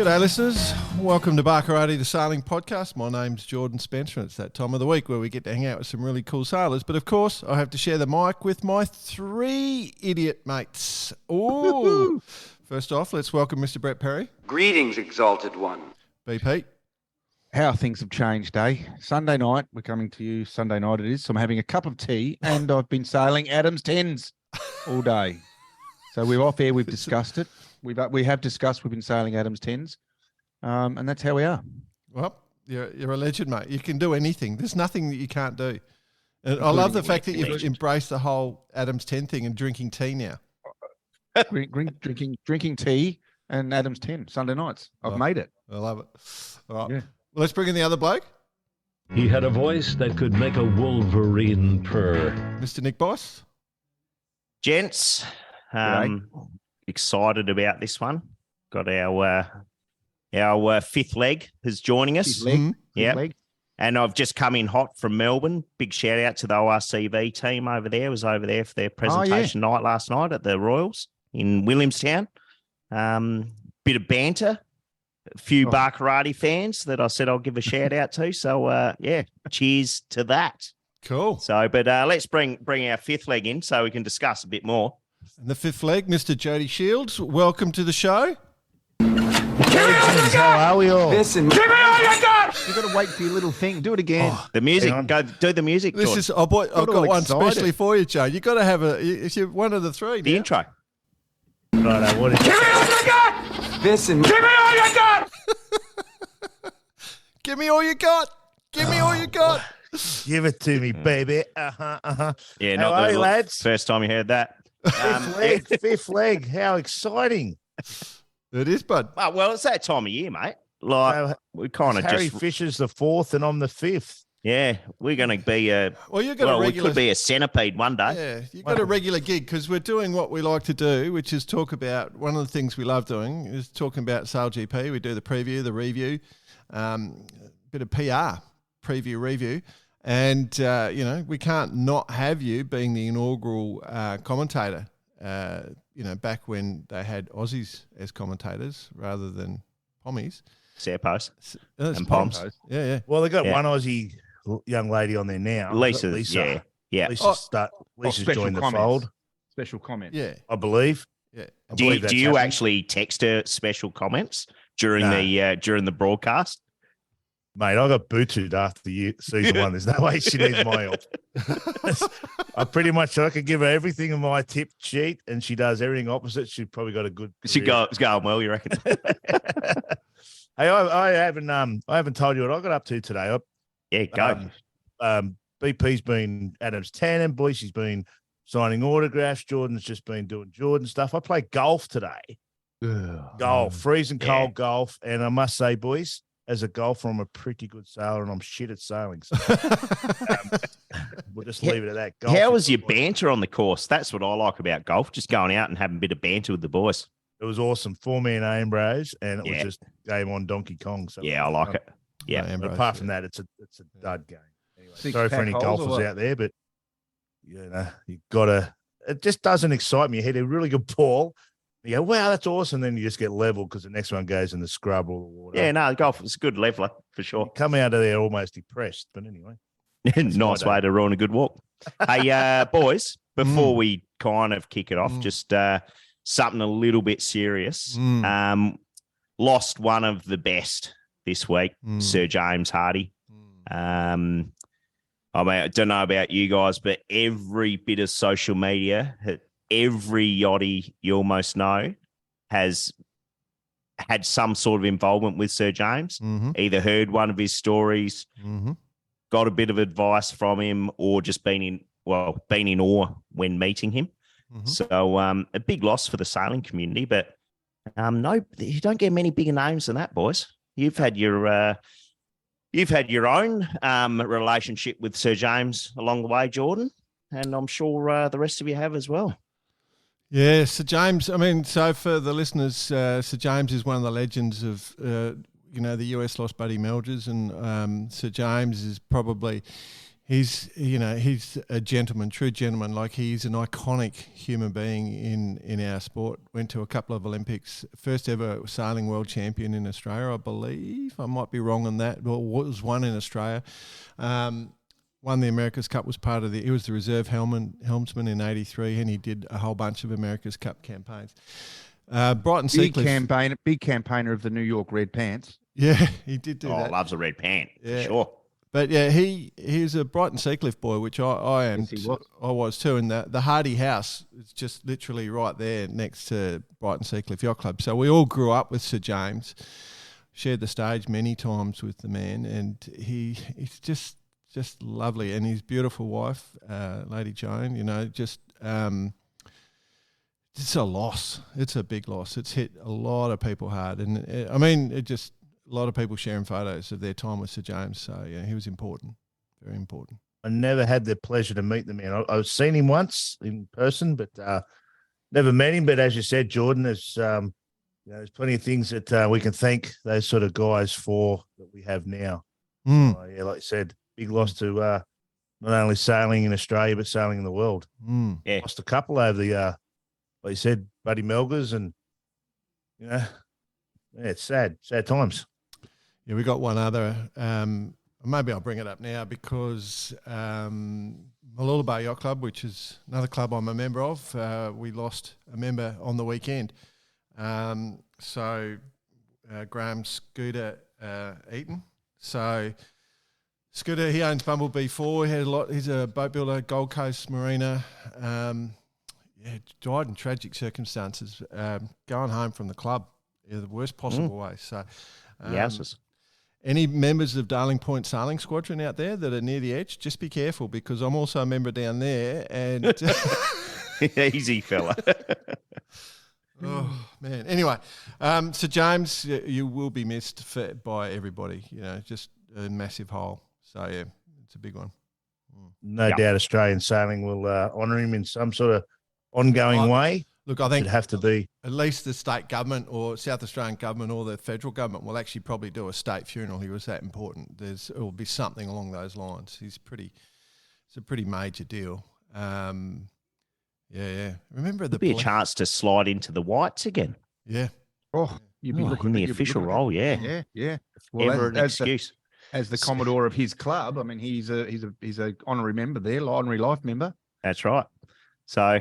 G'day listeners, welcome to Barkarati, the Sailing Podcast. My name's Jordan Spencer and it's that time of the week where we get to hang out with some really cool sailors. But of course, I have to share the mic with my three idiot mates. Ooh! First off, let's welcome Mr. Brett Perry. Greetings, exalted one. B. Pete. How things have changed, eh? Sunday night, we're coming to you, Sunday night it is, so I'm having a cup of tea and I've been sailing Adam's 10s all day. So we're off air, we've discussed it. We've been sailing Adam's 10s, and that's how we are. Well, you're a legend, mate. You can do anything. There's nothing that you can't do. And I love the fact that you've embraced the whole Adam's 10 thing and drinking tea now. Drinking tea and Adam's 10 Sunday nights. I've made it. I love it. All right. Yeah. Well, let's bring in the other bloke. He had a voice that could make a wolverine purr. Mr. Nick Boss. Gents, excited about this one. Got our fifth leg is joining us. Yeah. And I've just come in hot from Melbourne. Big shout out to the ORCV team over there. I was over there for their presentation night last night at the Royals in Williamstown. Bit of banter. A few Barkarati fans that I said I'll give a shout out to. So, cheers to that. Cool. So, but let's bring our fifth leg in so we can discuss a bit more. And the fifth leg, Mr. Jody Shiels. Welcome to the show. How are we all? Listen, give me all you got! You've got to wait for your little thing. Do it again. The music. Go do the music. This George. is I've got one especially for you, Joe. You've got to have if you're one of the three. The intro. Right, what is Give me all you got! Listen, give me all you got! Give me all you got. Give me all you got. Give it to me, baby. Yeah, How not are the you, lads? first time you heard that. Fifth leg. How exciting. It is, bud. Well, it's that time of year, mate. Like we kind of Harry just Fisher's the fourth and I'm the fifth. yeah, we're going to be You've got a we regular. could be a centipede one day. Yeah, you've got a regular gig because we're doing what we like to do, which is talk about one of the things we love doing is talking about SailGP. We do the preview, the review, bit of PR, preview, review. And, we can't not have you being the inaugural commentator, back when they had Aussies as commentators rather than Pommies. Sarpos And and Poms. Yeah. Well, they've got one Aussie young lady on there now. Lisa. Yeah. Lisa's special joined the comments. fold, Special comment. Yeah. I believe. Yeah. I Do believe that's you happening. actually text her special comments during No. the broadcast? Mate, I got booted after season one. There's no way she needs my help. I could give her everything in my tip sheet, and she does everything opposite. She's probably got a good. It's going well, you reckon? Hey, I haven't told you what I got up to today. Yeah, go. BP's been Adam's 10 and boy, she's been signing autographs. Jordan's just been doing Jordan stuff. I played golf today. Golf, freezing cold golf, and I must say, boys, as a golfer, I'm a pretty good sailor, and I'm shit at sailing. So, we'll just leave it at that. Golf How was your banter on the course? That's what I like about golf, just going out and having a bit of banter with the boys. It was awesome. 4-man aim bros, and it was just game on Donkey Kong. So Yeah, I like it. Yeah. But apart from that, it's a dud game. Anyway, sorry for any golfers out there, but you gotta. It just doesn't excite me. You hit a really good ball. You go, wow, that's awesome. Then you just get leveled because the next one goes in the scrub or the water. Yeah, no, golf is a good leveler for sure. You come out of there almost depressed. But anyway, Nice way to ruin a good walk. Hey, boys, before we kind of kick it off, just something a little bit serious. Lost one of the best this week, Sir James Hardy. I mean, I don't know about you guys, but every bit of social media, every yachty you almost know has had some sort of involvement with Sir James, either heard one of his stories, got a bit of advice from him, or just been in awe when meeting him. So a big loss for the sailing community, but no, you don't get many bigger names than that, boys. You've had your own relationship with Sir James along the way, Jordan, and I'm sure the rest of you have as well. Yeah, Sir James. I mean, so for the listeners, Sir James is one of the legends of, the US lost Buddy Melgers, and Sir James is probably he's a gentleman, true gentleman. Like, he's an iconic human being in our sport. Went to a couple of Olympics, first ever sailing world champion in Australia, I believe. I might be wrong on that. Well, was one in Australia. Won the America's Cup, he was the reserve helmsman in 83, and he did a whole bunch of America's Cup campaigns. Brighton Seacliff. Big campaigner of the New York Red Pants. Yeah, he did do that. Loves a red pant, Yeah. for sure. But yeah, he's a Brighton Seacliff boy, which I am. Yes, he was. I was too. And the Hardy House is just literally right there next to Brighton Seacliff Yacht Club. So we all grew up with Sir James, shared the stage many times with the man, and he's just lovely. And his beautiful wife, Lady Joan, it's a loss. It's a big loss. It's hit a lot of people hard, and a lot of people sharing photos of their time with Sir James. So, yeah, he was important, very important. I never had the pleasure to meet the man. I've seen him once in person, but never met him. But as you said, Jordan, there's plenty of things that we can thank those sort of guys for that we have now. Yeah, like you said, big loss to not only sailing in Australia, but sailing in the world. Yeah. Lost a couple over the, like you said, Buddy Melgers, and, it's sad times. Yeah, we got one other. Maybe I'll bring it up now because Mooloolah Bay Yacht Club, which is another club I'm a member of, we lost a member on the weekend. So Graham Scooter Eaton. So Scooter, he owns Bumblebee 4. He's a boat builder, Gold Coast marina. Died in tragic circumstances, going home from the club in the worst possible way. So, Yes. Any members of Darling Point Sailing Squadron out there that are near the edge, just be careful because I'm also a member down there. And Easy fella. oh man. Anyway, so James, you will be missed by everybody. Just a massive hole. So yeah, it's a big one. No doubt Australian sailing will honour him in some sort of ongoing way. Look, I think it'd have to be at least the state government or South Australian government or the federal government will actually probably do a state funeral. He was that important. It will be something along those lines. It's a pretty major deal. Yeah. Remember Be a chance to slide into the whites again. Yeah. Oh, you'd be looking in the you'd be official looking role. at it. Yeah. Yeah. Ever an excuse. As the Commodore of his club, I mean, he's a honorary member there, honorary life member. That's right. So,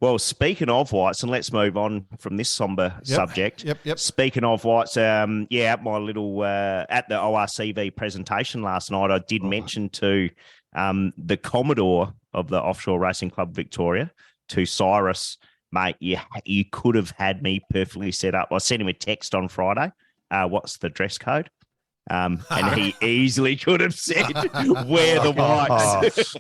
well, speaking of whites, and let's move on from this somber subject. Yep. Speaking of whites, at my little at the ORCV presentation last night, I did mention to the Commodore of the Offshore Racing Club Victoria, to Cyrus, mate, you could have had me perfectly set up. I sent him a text on Friday. What's the dress code? And he easily could have said, wear the whites.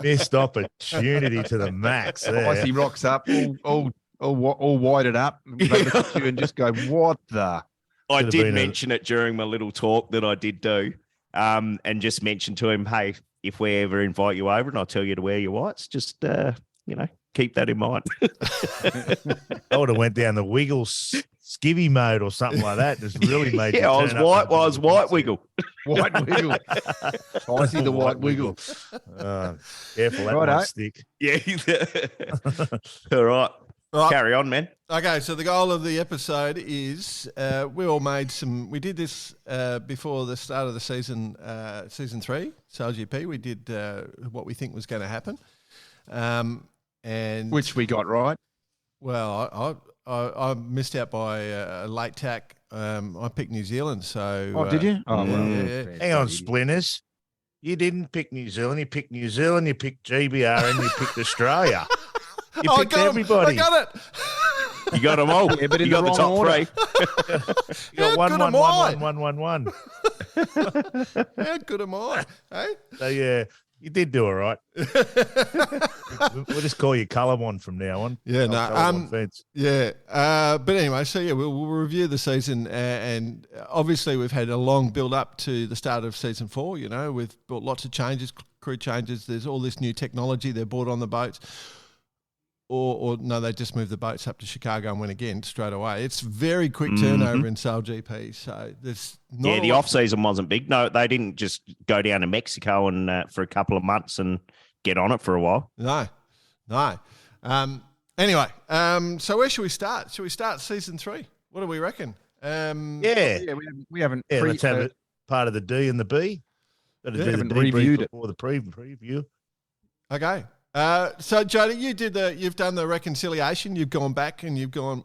Missed opportunity to the max there. As he rocks up, all whited up, they look at you and just go, what the? I did mention it during my little talk that I did do, and just mention to him, hey, if we ever invite you over and I'll tell you to wear your whites, just, keep that in mind. I would have went down the Wiggles skivvy mode or something like that. Just really made I was white wiggle. White wiggle. I see the white wiggle. Careful, that might stick. Yeah. All right. Carry on, man. Okay, so the goal of the episode is we did this before the start of the season 3, SailGP. We did what we think was going to happen. And which we got right. Well, I missed out by a late tack. I picked New Zealand, so. Oh, did you? Oh, well. Yeah. Hang on, Splinters. You didn't pick New Zealand. You picked New Zealand. You picked GBR, and you picked Australia. You picked everybody. I got it. You got them all. Yeah, but you got the top order. 3. You got 1. How good am I? Hey? So yeah, you did do it right. We'll just call you Colourmon from now on. Yeah, no. But anyway, so yeah, we'll review the season, and obviously we've had a long build up to the start of season 4. We've brought lots of changes, crew changes. There's all this new technology they brought on the boats. or no, they just moved the boats up to Chicago and went again straight away. It's very quick turnover in SailGP. So there's not the off season wasn't big. No, they didn't just go down to Mexico and for a couple of months and get on it for a while. No. Anyway, so where should we start? Should we start season 3? What do we reckon? We haven't. Let's have it part of the D and the B. Got to do the reviewed it before the preview. Okay. So Jody, you've done the reconciliation. You've gone back and you've gone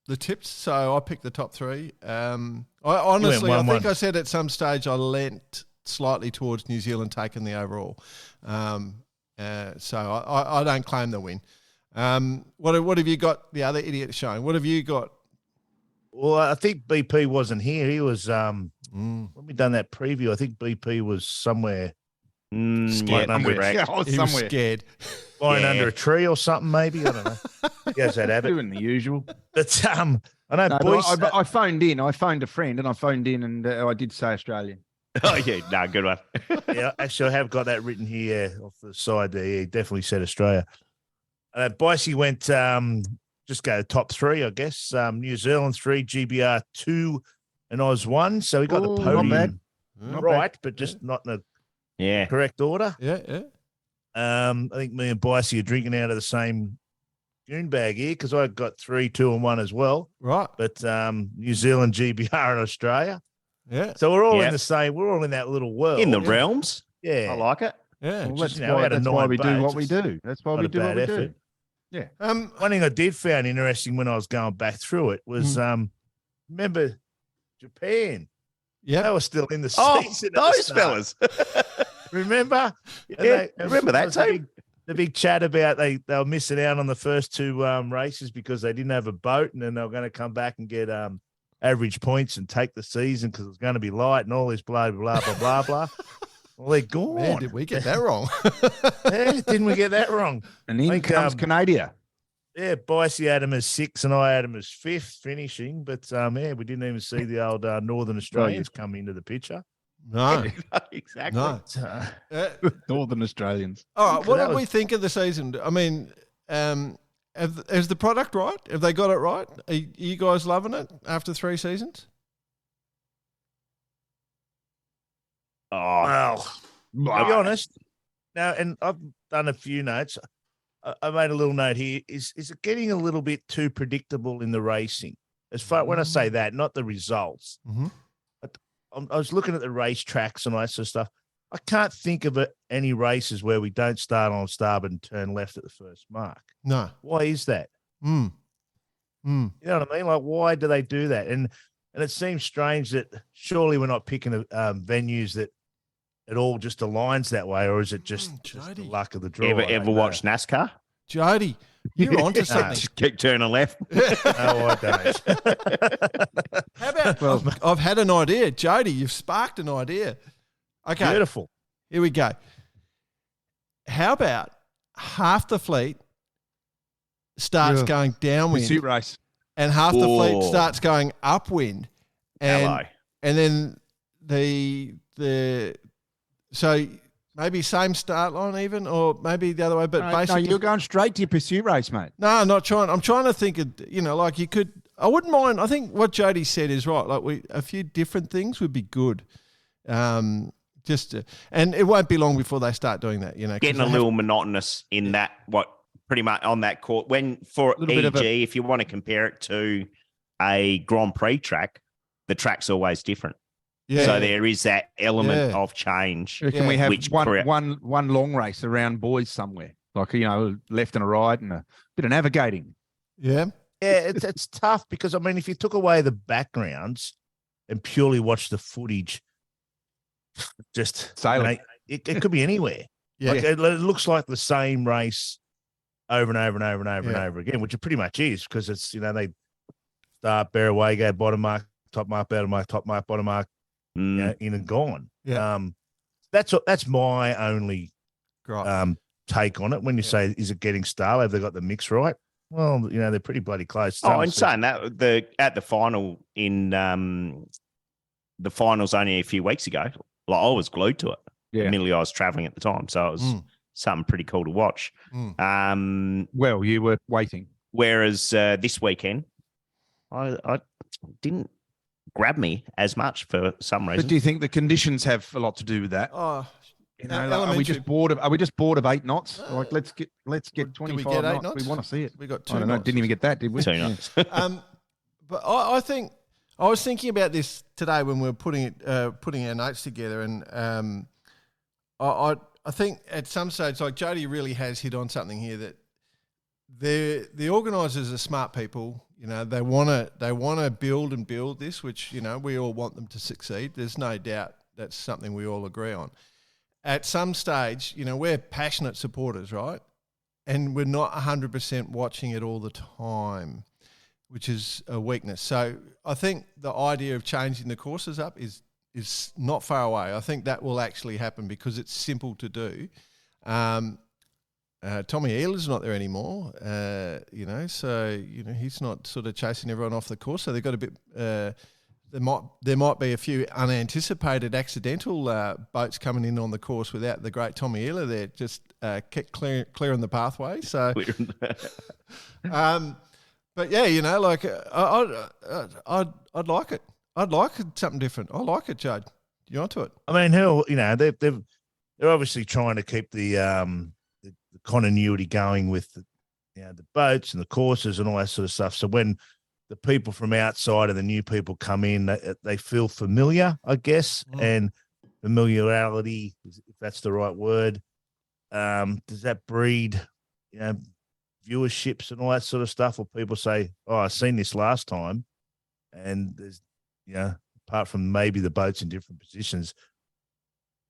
the tips. So I picked the top 3. I honestly, I think I said at some stage I leant slightly towards New Zealand taking the overall. So I don't claim the win. What have you got? The other idiot showing. What have you got? Well, I think BP wasn't here. He was when we done that preview. I think BP was somewhere. Somewhere. He was scared. Lying under a tree or something, maybe. I don't know. He has that habit. Doing the usual. But I know, No, boys. I phoned in. I phoned a friend, and I phoned in, and I did say Australian. Oh yeah, no, good one. Yeah, actually, I have got that written here off the side there. He definitely said Australia. Boise went just go top 3, I guess. New Zealand 3, GBR 2, and Oz 1. So we got the podium right, but just not in the correct order. Yeah. I think me and Boise are drinking out of the same goon bag here because I got 3, 2, and 1 as well. Right. But New Zealand, GBR, and Australia. Yeah. So we're all in the same. We're all in that little world. In the realms. Yeah. I like it. Yeah. Well, that's Just, why we do what we do. That's why we do what we do. Yeah. One thing I did find interesting when I was going back through it was remember Japan. Yeah. They were still in the Oh, season. those fellas. Remember? Yeah, remember that team. The big chat about they were missing out on the first 2 races because they didn't have a boat, and then they were going to come back and get average points and take the season because it was going to be light and all this blah blah blah blah blah. Well, they're gone. Man, did we get that wrong? Didn't we get that wrong? And in comes Canada. Yeah, Boise had him as 6 and I had him as 5th finishing. But, we didn't even see the old Northern Australians come into the picture. No. Exactly. No. Northern Australians. All right. What did we think of the season? I mean, is the product right? Have they got it right? Are you guys loving it after 3 seasons? Oh, Well, to be honest, now, and I've done a few notes. I made a little note here. Is it getting a little bit too predictable in the racing? As far when I say that, not the results. Mm-hmm. I was looking at the race tracks and all that sort of stuff. I can't think of any races where we don't start on starboard and turn left at the first mark. No. Why is that? You know what I mean? Like, why do they do that? And it seems strange that surely we're not picking venues that it all just aligns that way, or is it just the luck of the draw? Ever watch NASCAR? Jody, you're onto something. Just keep turning left. No, I don't. How about, I've had an idea. Jody, you've sparked an idea. Okay. Beautiful. Here we go. How about half the fleet starts going downwind Pursuit race. and half the fleet starts going upwind? And then so maybe same start line even, or maybe the other way, but basically. No, you're going straight to your pursuit race, mate. No, I'm not trying. I'm trying to think of, like you could, I wouldn't mind. I think what Jody said is right. Like a few different things would be good. And it won't be long before they start doing that, Getting a little monotonous in that, pretty much on that court. When for EG, if you want to compare it to a Grand Prix track, the track's always different. Yeah. So there is that element of change. Can we have one long race around boys somewhere, like left and a right and a bit of navigating? Yeah, it's tough because if you took away the backgrounds and purely watched the footage, just sailing, it could be anywhere. Yeah, it looks like the same race over and over and over and over and over again, which it pretty much is because it's they start, bear away, go bottom mark, top mark, bottom mark, top mark, bottom mark. In and gone. Yeah. That's my only take on it. When you say, is it getting stale? Have they got the mix right? Well, they're pretty bloody close. And saying that, at the final in the finals only a few weeks ago, like I was glued to it. Yeah. Admittedly, I was traveling at the time, so it was something pretty cool to watch. Well, you were waiting. Whereas this weekend, I didn't grab me as much for some reason. But do you think the conditions have a lot to do with that? Oh, You know, like, are we just bored of? Are we just bored of 8 knots? Like, let's get Did 25 we get 8 knots. We want to see it. We got 2 I don't know. knots. Didn't even get that, did we? 2 knots. But I think I was thinking about this today when we were putting our notes together, and I think at some stage, like Jody really has hit on something here, that the organisers are smart people. You know, they want to build this, which, you know, we all want them to succeed. There's no doubt that's something we all agree on. At some stage, you know, we're passionate supporters, right? And we're not 100% watching it all the time, which is a weakness. So I think the idea of changing the courses up is not far away. I think that will actually happen because it's simple to do. Tommy Ehlers not there anymore, you know, so, you know, he's not sort of chasing everyone off the course. So they've got a bit, there might be a few unanticipated accidental boats coming in on the course without the great Tommy Ehlers there, just kept clearing the pathway. So, but yeah, you know, like I'd like it. I'd like something different. I like it, Judd. You onto it? I mean, hell, you know, they're obviously trying to keep the continuity going with the boats and the courses and all that sort of stuff. So when the people from outside and the new people come in, they feel familiar, I guess, and familiarity, if that's the right word. Does that breed, you know, viewerships and all that sort of stuff? Or people say, "Oh, I've seen this last time," and there's, you know, apart from maybe the boats in different positions,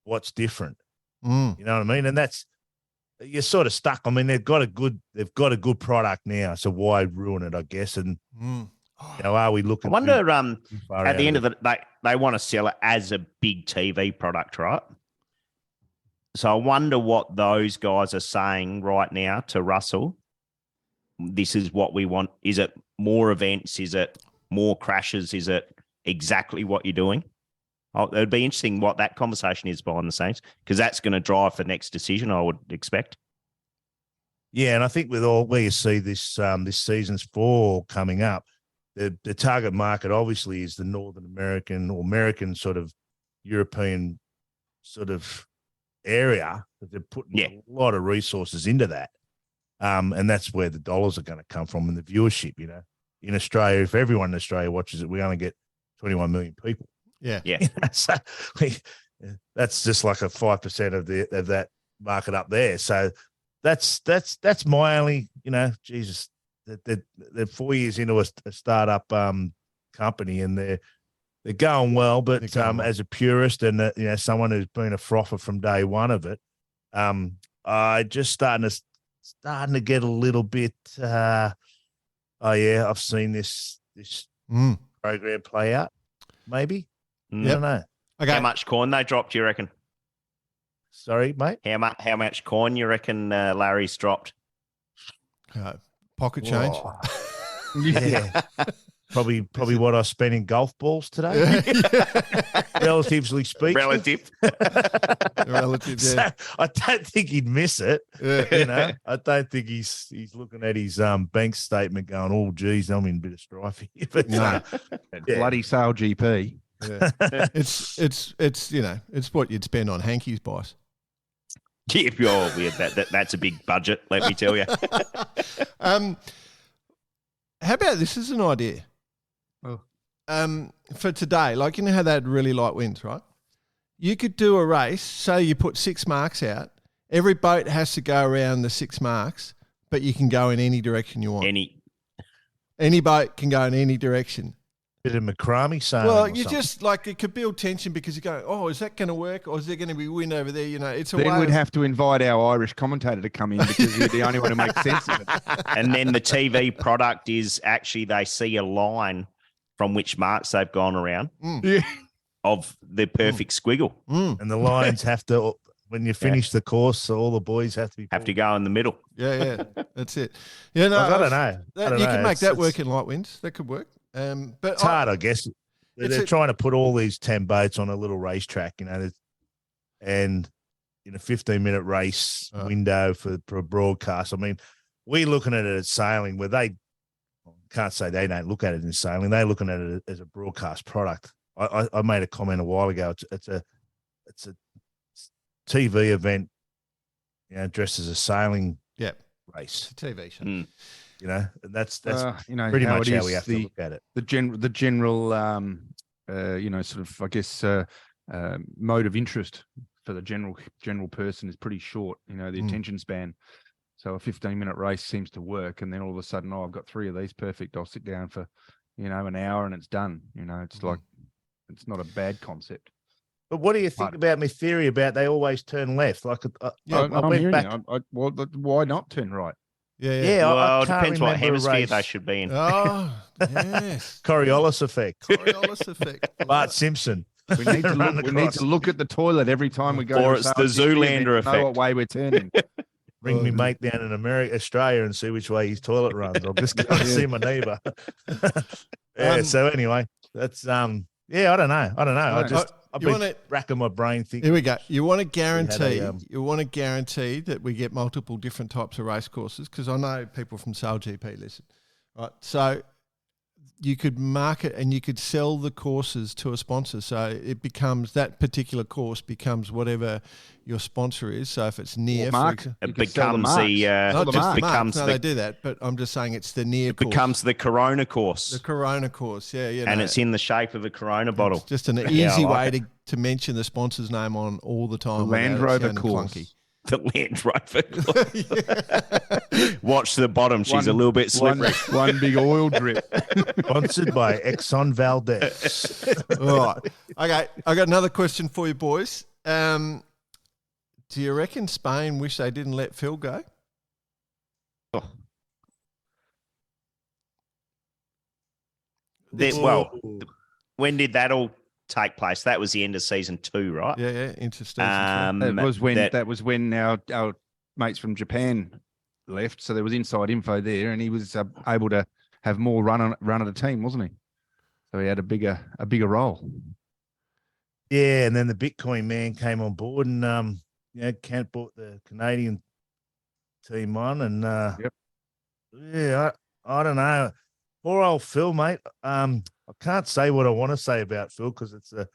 what's different? You know what I mean? And that's, you're sort of stuck. I mean, they've got a good product now, so why ruin it, I guess? And you know, are we looking? I wonder, at the end of it, they want to sell it as a big TV product, right? So I wonder what those guys are saying right now to Russell. This is what we want. Is it more events? Is it more crashes? Is it exactly what you're doing? It'd be interesting what that conversation is behind the scenes, because that's going to drive the next decision, I would expect. Yeah, and I think with all where you see this this season's fall coming up, the target market obviously is the Northern American or American sort of European sort of area that they're putting a lot of resources into that. And that's where the dollars are going to come from and the viewership, you know. In Australia, if everyone in Australia watches it, we only get 21 million people. Yeah. So that's just like a 5% of that market up there. So that's my only, you know, Jesus, they're 4 years into a startup company, and they're going well, but as a purist and you know, someone who's been a frother from day one of it, I just starting to get a little bit. Oh yeah, I've seen this program play out. Maybe. I don't know. Okay. How much coin they dropped, you reckon? Sorry, mate. How much coin you reckon Larry's dropped? Pocket change. Yeah. Probably what I spent in golf balls today. Relatively speaking. Relative. Relative, yeah. So I don't think he'd miss it. You know, I don't think he's looking at his bank statement going, "Oh, geez, I'm in a bit of strife here." But No. Bloody SailGP. Yeah. It's you know, it's what you'd spend on Hankey's boss. Yeah, that's a big budget, let me tell you. How about this as an idea? Oh. For today, like, you know how they had really light winds, right? You could do a race, say you put 6 marks out. Every boat has to go around the 6 marks, but you can go in any direction you want. Any boat can go in any direction. Bit of macrame sailing. Well, you just, like, it could build tension because you go, oh, is that going to work? Or is there going to be wind over there? You know, it's a way. Then we'd have to invite our Irish commentator to come in because you're the only one who makes sense of it. And then the TV product is actually they see a line from which marks they've gone around of the perfect squiggle. And the lines have to, when you finish the course, all the boys have to go in the middle. Yeah, that's it. Yeah, no, I don't know. You can make that work in light winds. That could work. But it's hard, I guess. They're trying to put all these 10 boats on a little racetrack, you know, and in a 15-minute race window for a broadcast. I mean, we're looking at it as sailing, where they can't say they don't look at it as sailing. They're looking at it as a broadcast product. I made a comment a while ago. It's a TV event, dressed as a sailing race. It's a TV show. That's pretty much how we have to look at it. The general, sort of, I guess, mode of interest for the general person is pretty short. The attention span. So a 15-minute race seems to work, and then all of a sudden, I've got 3 of these perfect. I'll sit down for, an hour and it's done. It's like, it's not a bad concept. But what do you think about my theory about they always turn left? Like, I'm went back. Why not turn right? Yeah. Well, it depends what hemisphere they should be in. Oh, yes. Coriolis effect. Bart Simpson. We need to look at the toilet every time we go. Or it's the Zoolander effect. Know what way we're turning. Bring me mate down in Australia and see which way his toilet runs. I'll just go and see my neighbour. So anyway, that's I don't know. I've been racking my brain thinking. Here we go. You want to guarantee that we get multiple different types of race courses, because I know people from SailGP listen. Right. So you could market and you could sell the courses to a sponsor. So it becomes, that particular course becomes whatever your sponsor is. So if it's near, it becomes they do that, but I'm just saying it's the near course. It becomes the Corona course. The Corona course, yeah. And it's in the shape of a Corona bottle. It's just an easy way to mention the sponsor's name on all the time. The Land Rover course. Clunky. The Land Rover. Watch the bottom. She's a little bit slippery. One big oil drip. Sponsored by Exxon Valdez. All right. Okay. I got another question for you, boys. Do you reckon Spain wish they didn't let Phil go? Oh. When did that all take place? That was the end of season 2, right? Yeah, into season 2. That was when our mates from Japan left. So there was inside info there, and he was able to have more run of the team, wasn't he? So he had a bigger role. Yeah, and then the Bitcoin man came on board, and Kent bought the Canadian team on, and I don't know. Poor old Phil, mate. I can't say what I want to say about Phil because it's a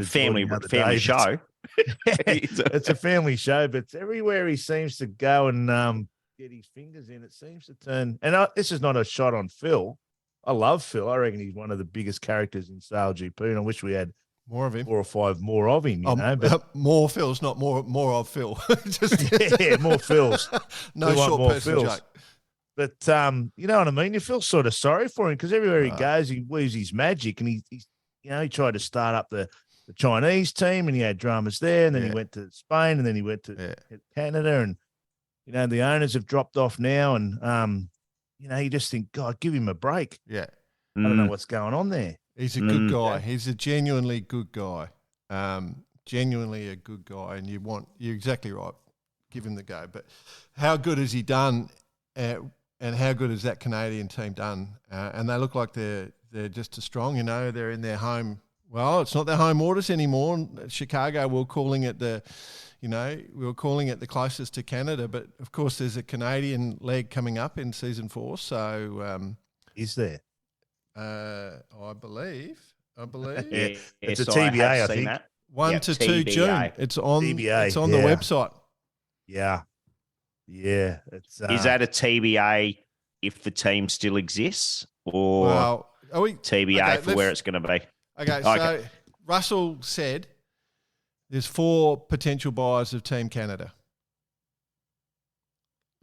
family show. It's a family show, but everywhere he seems to go and get his fingers in, it seems to turn. And this is not a shot on Phil. I love Phil. I reckon he's one of the biggest characters in SailGP, and I wish we had more of him, 4 or 5 more of him. But more Phils, not more of Phil. More Phils. No short person joke. But you know what I mean? You feel sort of sorry for him because everywhere he goes, he weaves his magic, and he tried to start up the Chinese team, and he had dramas there, and then he went to Spain, and then he went to Canada, and the owners have dropped off now, and you just think, God, give him a break. Yeah, I don't know what's going on there. He's a good guy. He's a genuinely good guy. Genuinely a good guy, and you're exactly right. Give him the go. But how good has he done? And how good has that Canadian team done? And they look like they're just as strong. They're in their home. Well, it's not their home waters anymore. Chicago, we were calling it the closest to Canada. But of course, there's a Canadian leg coming up in season 4. So is there? I believe. Yeah, it's a TBA. I think that. 1 to 2 June. It's on. TBA, it's on the website. Yeah. Yeah, it's is that a TBA if the team still exists, or are we TBA for where it's going to be? Okay, so Russell said there's 4 potential buyers of Team Canada.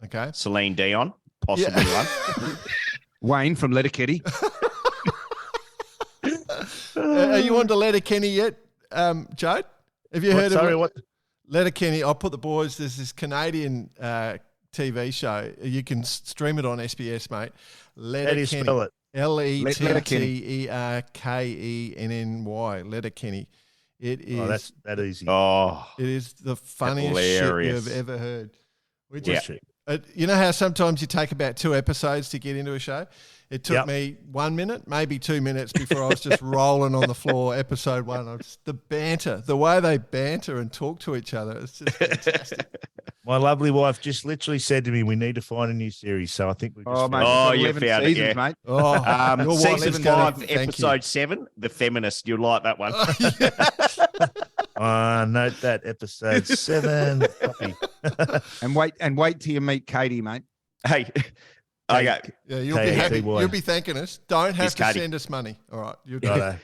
Okay, Celine Dion, possibly one. Wayne from Letterkenny. Are you on to Letterkenny yet, Jode? Have you heard of what? Letterkenny? I'll put the boys. There's this Canadian TV show. You can stream it on SBS, mate. Letterkenny. How do you spell it? Letterkenny. Letterkenny. It is. Oh, that's that easy. Oh, it is the funniest shit you've ever heard. We just You know how sometimes you take about 2 episodes to get into a show? It took me 1 minute, maybe 2 minutes before I was just rolling on the floor. Episode 1, the banter, the way they banter and talk to each other, it's just fantastic. My lovely wife just literally said to me, "We need to find a new series." So I think we just mate, you 11 found seasons, it, yeah. mate. Oh, your wife Season is gonna- 5, thank episode 7, The Feminist. You'll like that one. note that episode 7. Copy. And wait till you meet Katie, mate. Hey, okay. Yeah, you'll be happy. KTY. You'll be thanking us. Don't have It's to Katie. send us money. All right. You'll do Righto.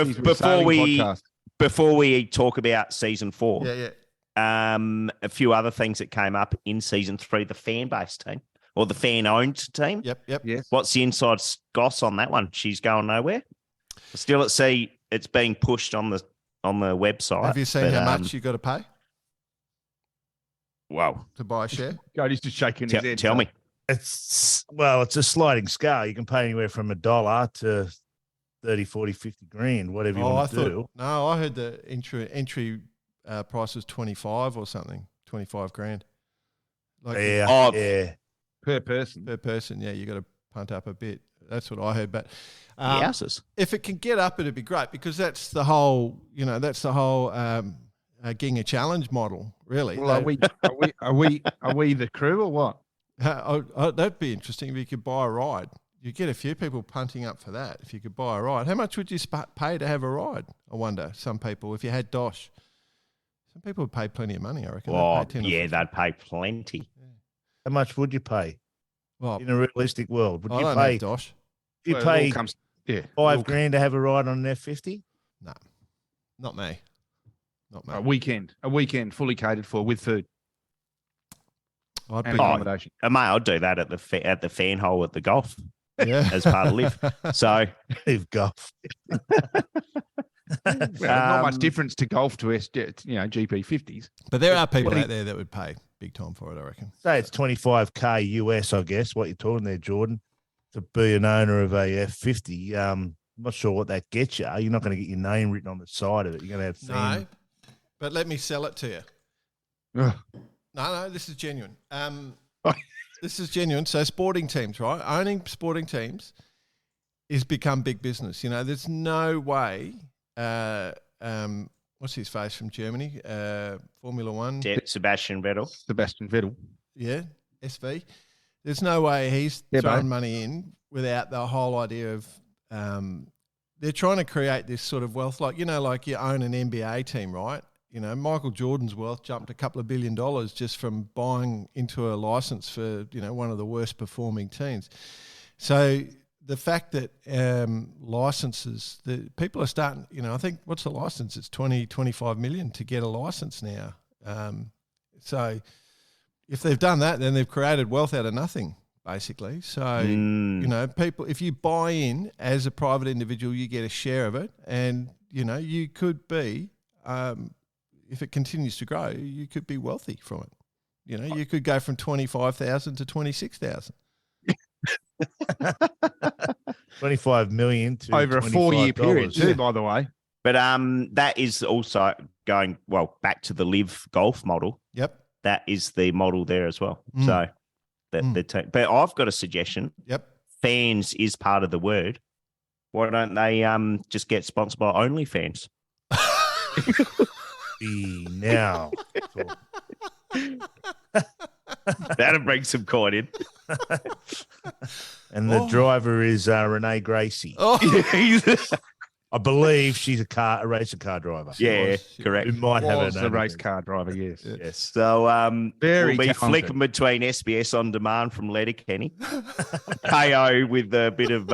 He's with Sailing Podcast. Before we talk about season 4, Yeah. a few other things that came up in season 3, the fan-based team or the fan-owned team. Yep. Yes. What's the inside goss on that one? She's going nowhere. Still at sea. It's being pushed on the website. Have you seen but, how much you got to pay Wow. to buy a share? Jody's just shaking his head. Tell me. It's a sliding scale. You can pay anywhere from $1 to 30, 40, 50 grand, whatever you want to do. No, I heard the entry price was 25 or something, 25 grand. Like Yeah. Per person. per person. Yeah, you got to punt up a bit. That's what I heard. But Houses. if it can get up, it'd be great because that's the whole, Ginga Challenge model, really. Well, are we the crew or what? That'd be interesting if you could buy a ride. You get a few people punting up for that. If you could buy a ride, how much would you pay to have a ride? I wonder. Some people, if you had Dosh, some people would pay plenty of money. I reckon. Oh, They'd pay 10 or yeah, 50. they'd pay plenty. How much would you pay Well, in a realistic world? Would I you don't pay? have Dosh. If you Well, it all pay comes- yeah, $5 grand to have a ride on an F50? No, not me. Not me. A weekend fully catered for with food I'd and be, accommodation. Mate, I'll do that at the fan hole at the golf yeah. as part of Live. So If golf. Well, not much difference to golf to GP50s. But there are people 20 out there that would pay big time for it, I reckon. Say it's 25K US, I guess, what you're talking there, Jordan, to be an owner of a F50. I'm not sure what that gets you. You're not going to get your name written on the side of it. You're going to have No, but let me sell it to you. Ugh. No, this is genuine. This is genuine. So sporting teams, right? Owning sporting teams is become big business. You know, there's no way. What's his face from Germany? Formula One. Sebastian Vettel. Yeah, SV. There's no way he's Yeah, throwing mate. money in without the whole idea of they're trying to create this sort of wealth, like you own an NBA team, right? You know, Michael Jordan's wealth jumped a couple of $1 billion just from buying into a license for one of the worst performing teams. So the fact that licenses, the people are starting. I think what's the license? It's 25 million to get a license now. So if they've done that, then they've created wealth out of nothing, basically. So, people, if you buy in as a private individual, you get a share of it. And, you could be, if it continues to grow, you could be wealthy from it. You could go from 25,000 to 26,000. 25 million to Over a 4-year period, too, by the way. But that is also going back to the Live golf model. Yep. That is the model there as well. So but I've got a suggestion. Yep. Fans is part of the word. Why don't they just get sponsored by OnlyFans? Now. That'll bring some coin in. And the driver is Renee Gracie. Oh, I believe she's a racing car driver. Yeah, correct. Who might have Was a the race car driver, yes. Yes. So Very we'll be talented. flicking between SBS on demand from Letterkenny, KO with a bit of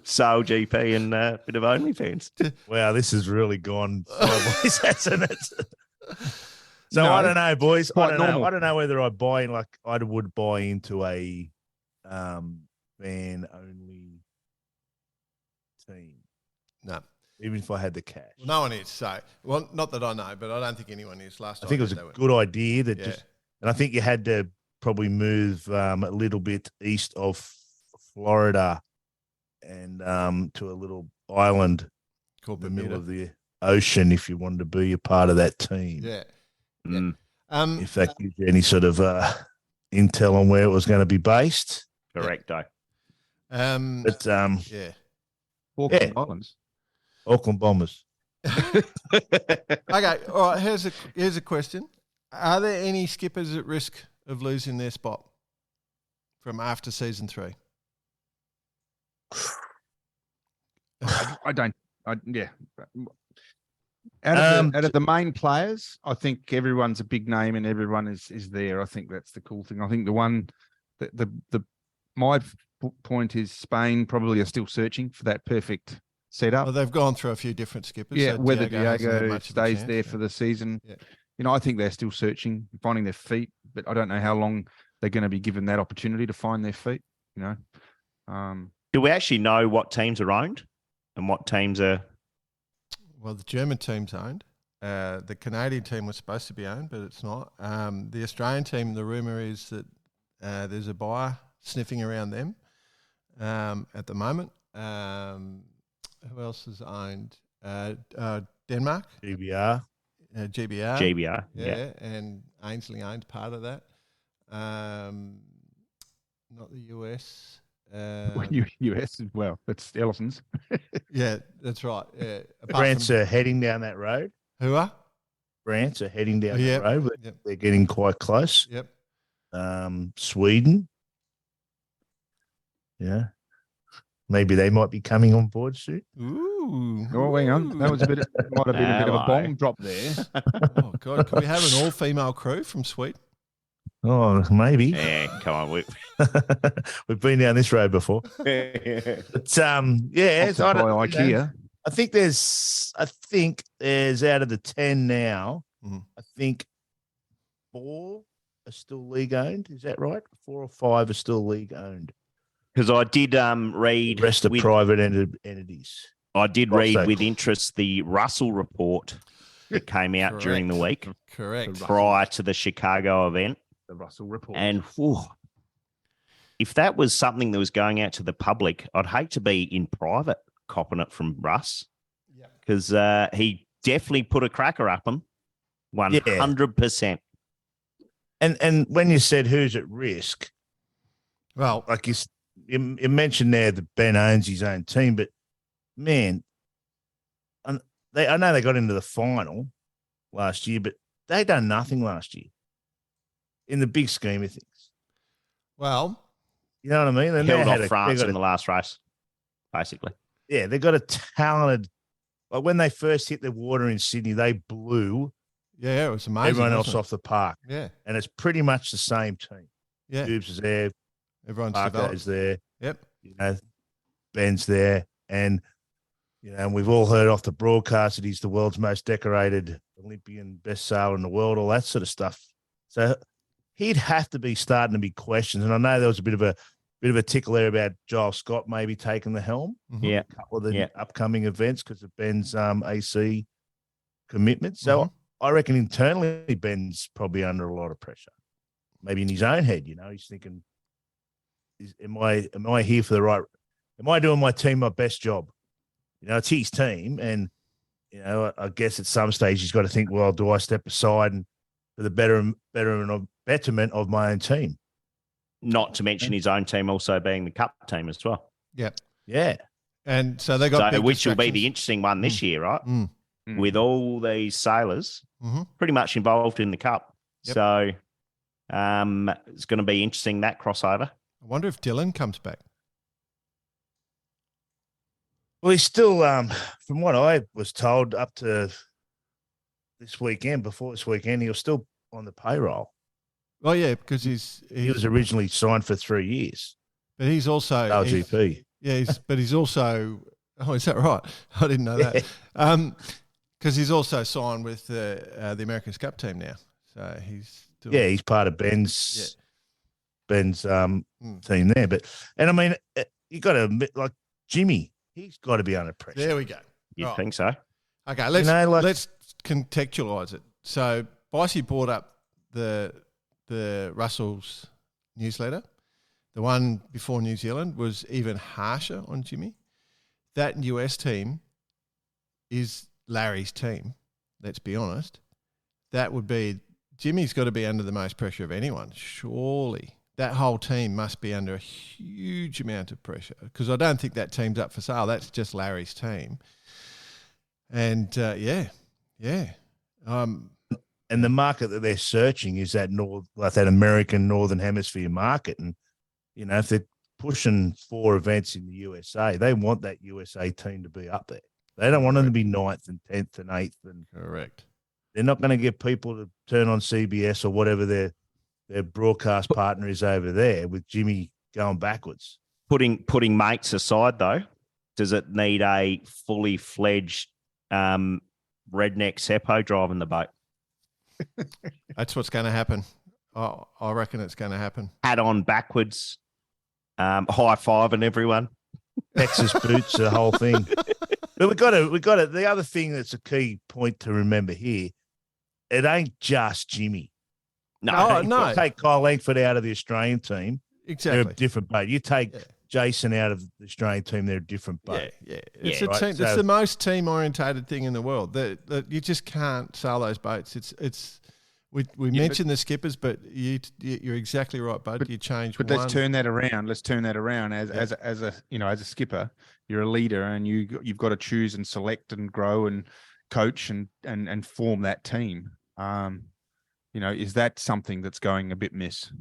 SailGP and a bit of OnlyFans. Wow, this has really gone sideways, hasn't it? So No, I don't know, boys. I quite don't know. normal. I don't know whether I buy in, I would buy into a van only team, no. even if I had the cash. Well, no one is. So, not that I know, but I don't think anyone is. Last I think it was heard a they were. good idea that Yeah. and I think you had to probably move a little bit east of Florida and to a little island Called in the middle Bermuda. of the ocean if you wanted to be a part of that team. Yeah. Mm. If that gives you any sort of intel on where it was going to be based. Correcto. But yeah. Auckland Islands. Auckland Bombers. Okay, all right. Here's a question: are there any skippers at risk of losing their spot from after season 3? I don't. Yeah. Out of the main players, I think everyone's a big name and everyone is there. I think that's the cool thing. I think the one my point is Spain probably are still searching for that perfect setup. Well, they've gone through a few different skippers. Yeah, so whether Diego hasn't had Diego much of a stays chance, there yeah. for the season. Yeah. You know, I think they're still searching, finding their feet, but I don't know how long they're going to be given that opportunity to find their feet, you know. Do we actually know what teams are owned and what teams are? Well, the German team's owned. The Canadian team was supposed to be owned, but it's not. The Australian team, the rumour is that there's a buyer sniffing around them at the moment. Who else is owned? Denmark. GBR. GBR. GBR. Yeah, and Ainsley owned part of that. Not the US. US as well. That's Ellison's. Yeah, that's right. Yeah. France are heading down that road. Who are? France are heading down Yep, that road. yep. They're getting quite close. Yep. Sweden. Yeah. Maybe they might be coming on board soon. Ooh. Oh, hang on. That was might have been a bit of a bomb drop there. Oh, God. Can we have an all-female crew from Sweden? Oh, maybe. Yeah, come on. We've been down this road before. But yeah, By IKEA. I think there's out of the 10 now, I think 4 are still league owned. Is that right? 4 or 5 are still league owned. Because I did read The rest are private entities. I did read with interest the Russell report that came out during the week. Correct. Prior to the Chicago event. The Russell report. And if that was something that was going out to the public, I'd hate to be in private copping it from Russ. Because he definitely put a cracker up him. 100%. And when you said who's at risk, well, like you mentioned there that Ben owns his own team, but man, I know they got into the final last year, but they done nothing last year in the big scheme of things. Well, you know what I mean? And held off France in the last race, basically. Yeah, they got a talented. Like when they first hit the water in Sydney, they blew. Yeah, it was amazing. Everyone else off the park. Yeah, and it's pretty much the same team. Yeah, Dubes is there. Everyone's Parker's there. Yep. You know, Ben's there, and you know, and we've all heard off the broadcast that he's the world's most decorated Olympian, best sailor in the world, all that sort of stuff. So he'd have to be starting to be questions. And I know there was a bit of a tickle there about Giles Scott maybe taking the helm. Mm-hmm. Yeah. A couple of the upcoming events because of Ben's AC commitment. So I reckon internally Ben's probably under a lot of pressure. Maybe in his own head, you know, he's thinking, am I here for the right? Am I doing my team my best job? You know, it's his team, and you know, I guess at some stage he's got to think, well, do I step aside and for the betterment of my own team? Not to mention his own team also being the cup team as well. Yep. Yeah. And so they got which will be the interesting one this year, right? With all these sailors pretty much involved in the cup. Yep. So it's going to be interesting, that crossover. I wonder if Dylan comes back. Well, he's still, from what I was told, up to this weekend, before this weekend, he was still on the payroll. Oh, yeah, because he was originally signed for 3 years. But he's also SailGP. But he's also. Oh, is that right? I didn't know that. Because he's also signed with the America's Cup team now. So he's he's part of Ben's team there. But I mean, you got to admit, like Jimmy, he's got to be under pressure. There we go. You'd think so. Okay, let's contextualize it. So Bicey brought up the Russell's newsletter. The one before New Zealand was even harsher on Jimmy. That US team is Larry's team. Let's be honest. That would be Jimmy's got to be under the most pressure of anyone, surely. That whole team must be under a huge amount of pressure because I don't think that team's up for sale. That's just Larry's team. And, yeah. And the market that they're searching is that that American Northern Hemisphere market. And, you know, if they're pushing 4 events in the USA, they want that USA team to be up there. They don't want them to be 9th and 10th and 8th. And correct. They're not going to get people to turn on CBS or whatever their broadcast partner is over there with Jimmy going backwards. Putting mates aside, though, does it need a fully fledged redneck Seppo driving the boat? That's what's going to happen. I reckon it's going to happen. Hat on backwards, high five and everyone. Texas boots, the whole thing. But we got to. The other thing that's a key point to remember here, it ain't just Jimmy. No. Take Kyle Langford out of the Australian team. Exactly. They're a different boat. You take Jason out of the Australian team, they're a different boat. Yeah. It's it's the most team-orientated thing in the world. That you just can't sail those boats. We mentioned the skippers, but you're exactly right, bud. You change. But let's turn that around. Let's turn that around as a skipper. You're a leader, and you've got to choose and select and grow and coach and form that team. Is that something that's going a bit miss?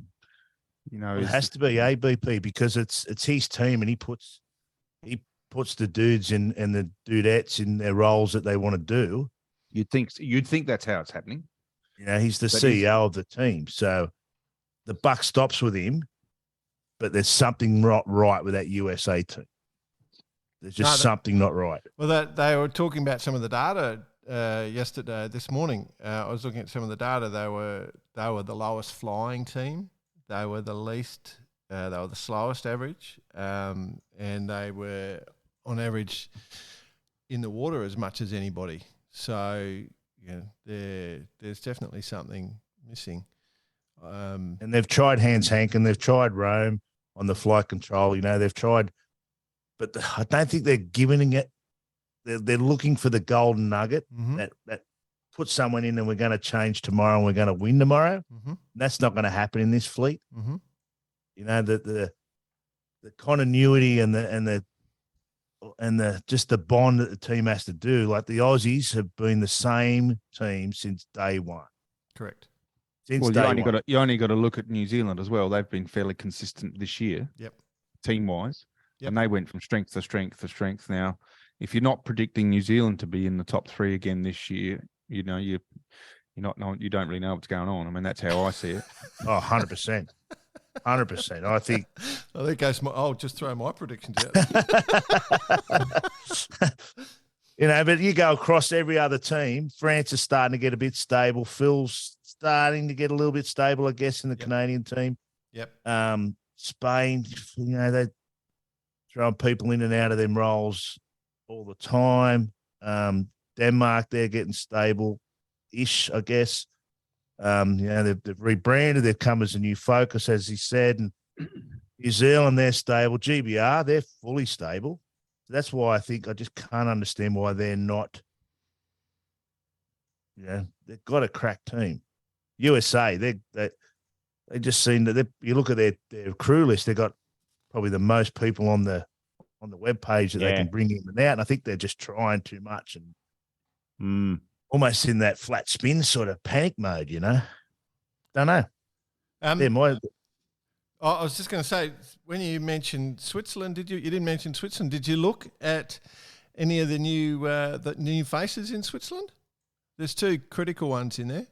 It has to be ABP because it's his team, and he puts the dudes and the dudettes in their roles that they want to do. You'd think that's how it's happening. He's the CEO of the team, so the buck stops with him. But there's something not right with that USA team. There's just something not right. Well, they were talking about some of the data this morning. I was looking at some of the data. They were the lowest flying team. They were the least. They were the slowest average, and they were on average in the water as much as anybody. So there's definitely something missing. And they've tried Hans Hanken, they've tried Rome on the flight control. They've tried, but I don't think they're giving it. They're looking for the golden nugget that put someone in and we're going to change tomorrow and we're going to win tomorrow. Mm-hmm. That's not going to happen in this fleet. Mm-hmm. The continuity and the just the bond that the team has to do. Like the Aussies have been the same team since day one. Correct. You only got to look at New Zealand as well. They've been fairly consistent this year. Yep. Team wise. Yep. And they went from strength to strength to strength. Now, if you're not predicting New Zealand to be in the top 3 again this year, you don't really know what's going on. I mean, that's how I see it. 100%. 100%. I think I'll just throw my predictions out. But you go across every other team. France is starting to get a bit stable. Phil's starting to get a little bit stable, I guess, in the Canadian team. Yep. Spain, they're throwing people in and out of them roles all the time. Denmark, they're getting stable-ish, I guess. They've rebranded. They've come as a new focus, as he said. And New Zealand, they're stable. GBR, they're fully stable. That's why I just can't understand why they're not. They've got a crack team. USA, they just seem that you look at their crew list. They've got probably the most people on the web page that they can bring in and out. And I think they're just trying too much and almost in that flat spin sort of panic mode. Don't know. I was just going to say, when you mentioned Switzerland, you didn't mention Switzerland? Did you look at any of the new faces in Switzerland? There's 2 critical ones in there.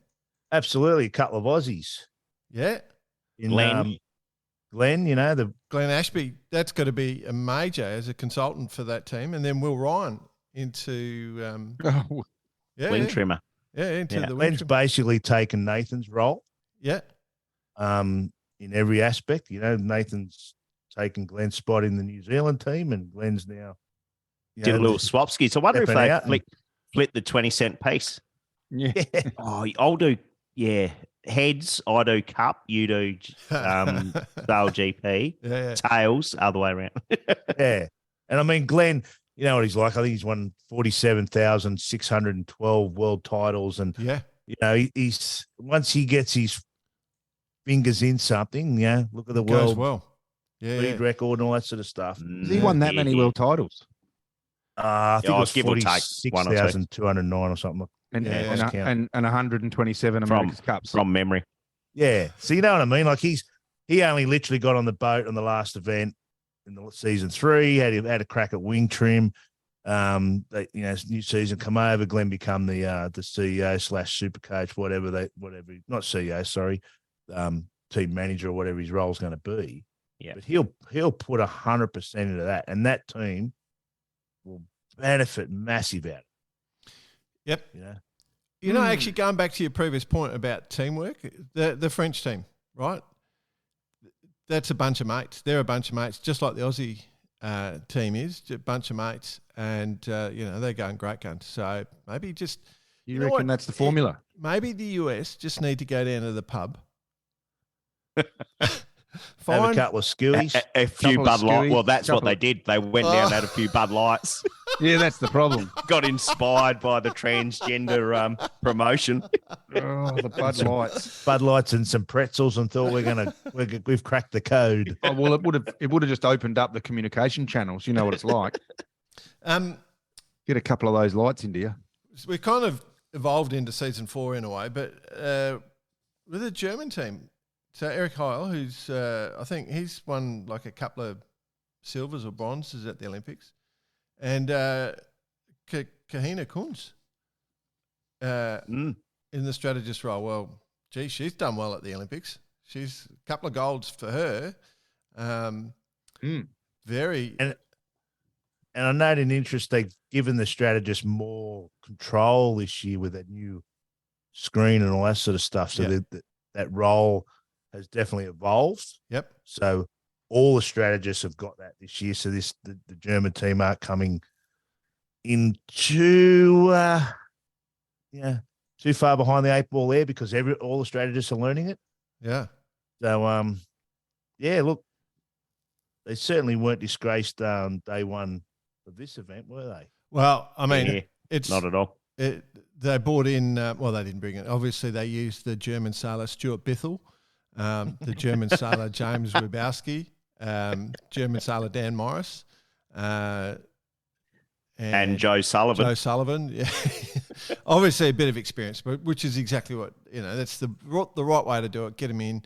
Absolutely, a couple of Aussies. Yeah, Glenn, the Glenn Ashby. That's got to be a major as a consultant for that team, and then Will Ryan into wind trimmer. The Glenn's basically taken Nathan's role. Yeah. In every aspect, Nathan's taken Glenn's spot in the New Zealand team, and Glenn's now did a little swapski. So I wonder if they split the 20-cent piece. Yeah. I'll do. Yeah, heads. I do cup. You do SailGP. Yeah. Tails, other way around. Yeah, and I mean Glenn. You know what he's like. I think he's won 47,612 world titles, and You know, he's once he gets his fingers in something, you know, look at the It goes world well. Yeah, speed record and all that sort of stuff. Has he won that many world titles? I think it was give or take one or two. 46,209 or something. And, Yeah, and 127 America's Cups. From memory. Yeah. So you know what I mean? Like he only literally got on the boat on the last event in the season 3, had a crack at wing trim. New season come over, Glenn become the CEO / super coach, whatever, not CEO, sorry, team manager or whatever his role is going to be. Yeah. But he'll put 100% into that, and that team will benefit massive out of it. Yep. You know? Actually going back to your previous point about teamwork, the French team, right? That's a bunch of mates. They're a bunch of mates, just like the Aussie team is, a bunch of mates, and they're going great guns. So maybe just you reckon that's the formula? Maybe the US just need to go down to the pub, have a couple of skewies, a few Bud Lights. Well, that's what they did. They went down, had a few Bud Lights. Yeah, that's the problem. Got inspired by the transgender promotion. Oh, the Bud Lights and some pretzels, and thought we've cracked the code. Oh, well, it would have just opened up the communication channels. You know what it's like. Get a couple of those lights into you. We kind of evolved into season 4 in a way, but with a German team. So Eric Heil, who's I think he's won like a couple of silvers or bronzes at the Olympics, and Kahina Kunz in the strategist role. Well, gee, she's done well at the Olympics. She's a couple of golds for her. Very. And I note an interest, they've given the strategist more control this year with that new screen and all that sort of stuff. So that role has definitely evolved. Yep. So all the strategists have got that this year. So the German team aren't coming in too far behind the 8 ball there, because all the strategists are learning it. Yeah. So look, they certainly weren't disgraced day one of this event, were they? Well, I mean, it's not at all. They brought in. They didn't bring it. Obviously, they used the German sailor Stuart Bithell. The German sailor James Rybowski, German sailor Dan Morris, and Joe Sullivan. Joe Sullivan, yeah. Obviously a bit of experience, but which is exactly what that's the right way to do it. Get them in,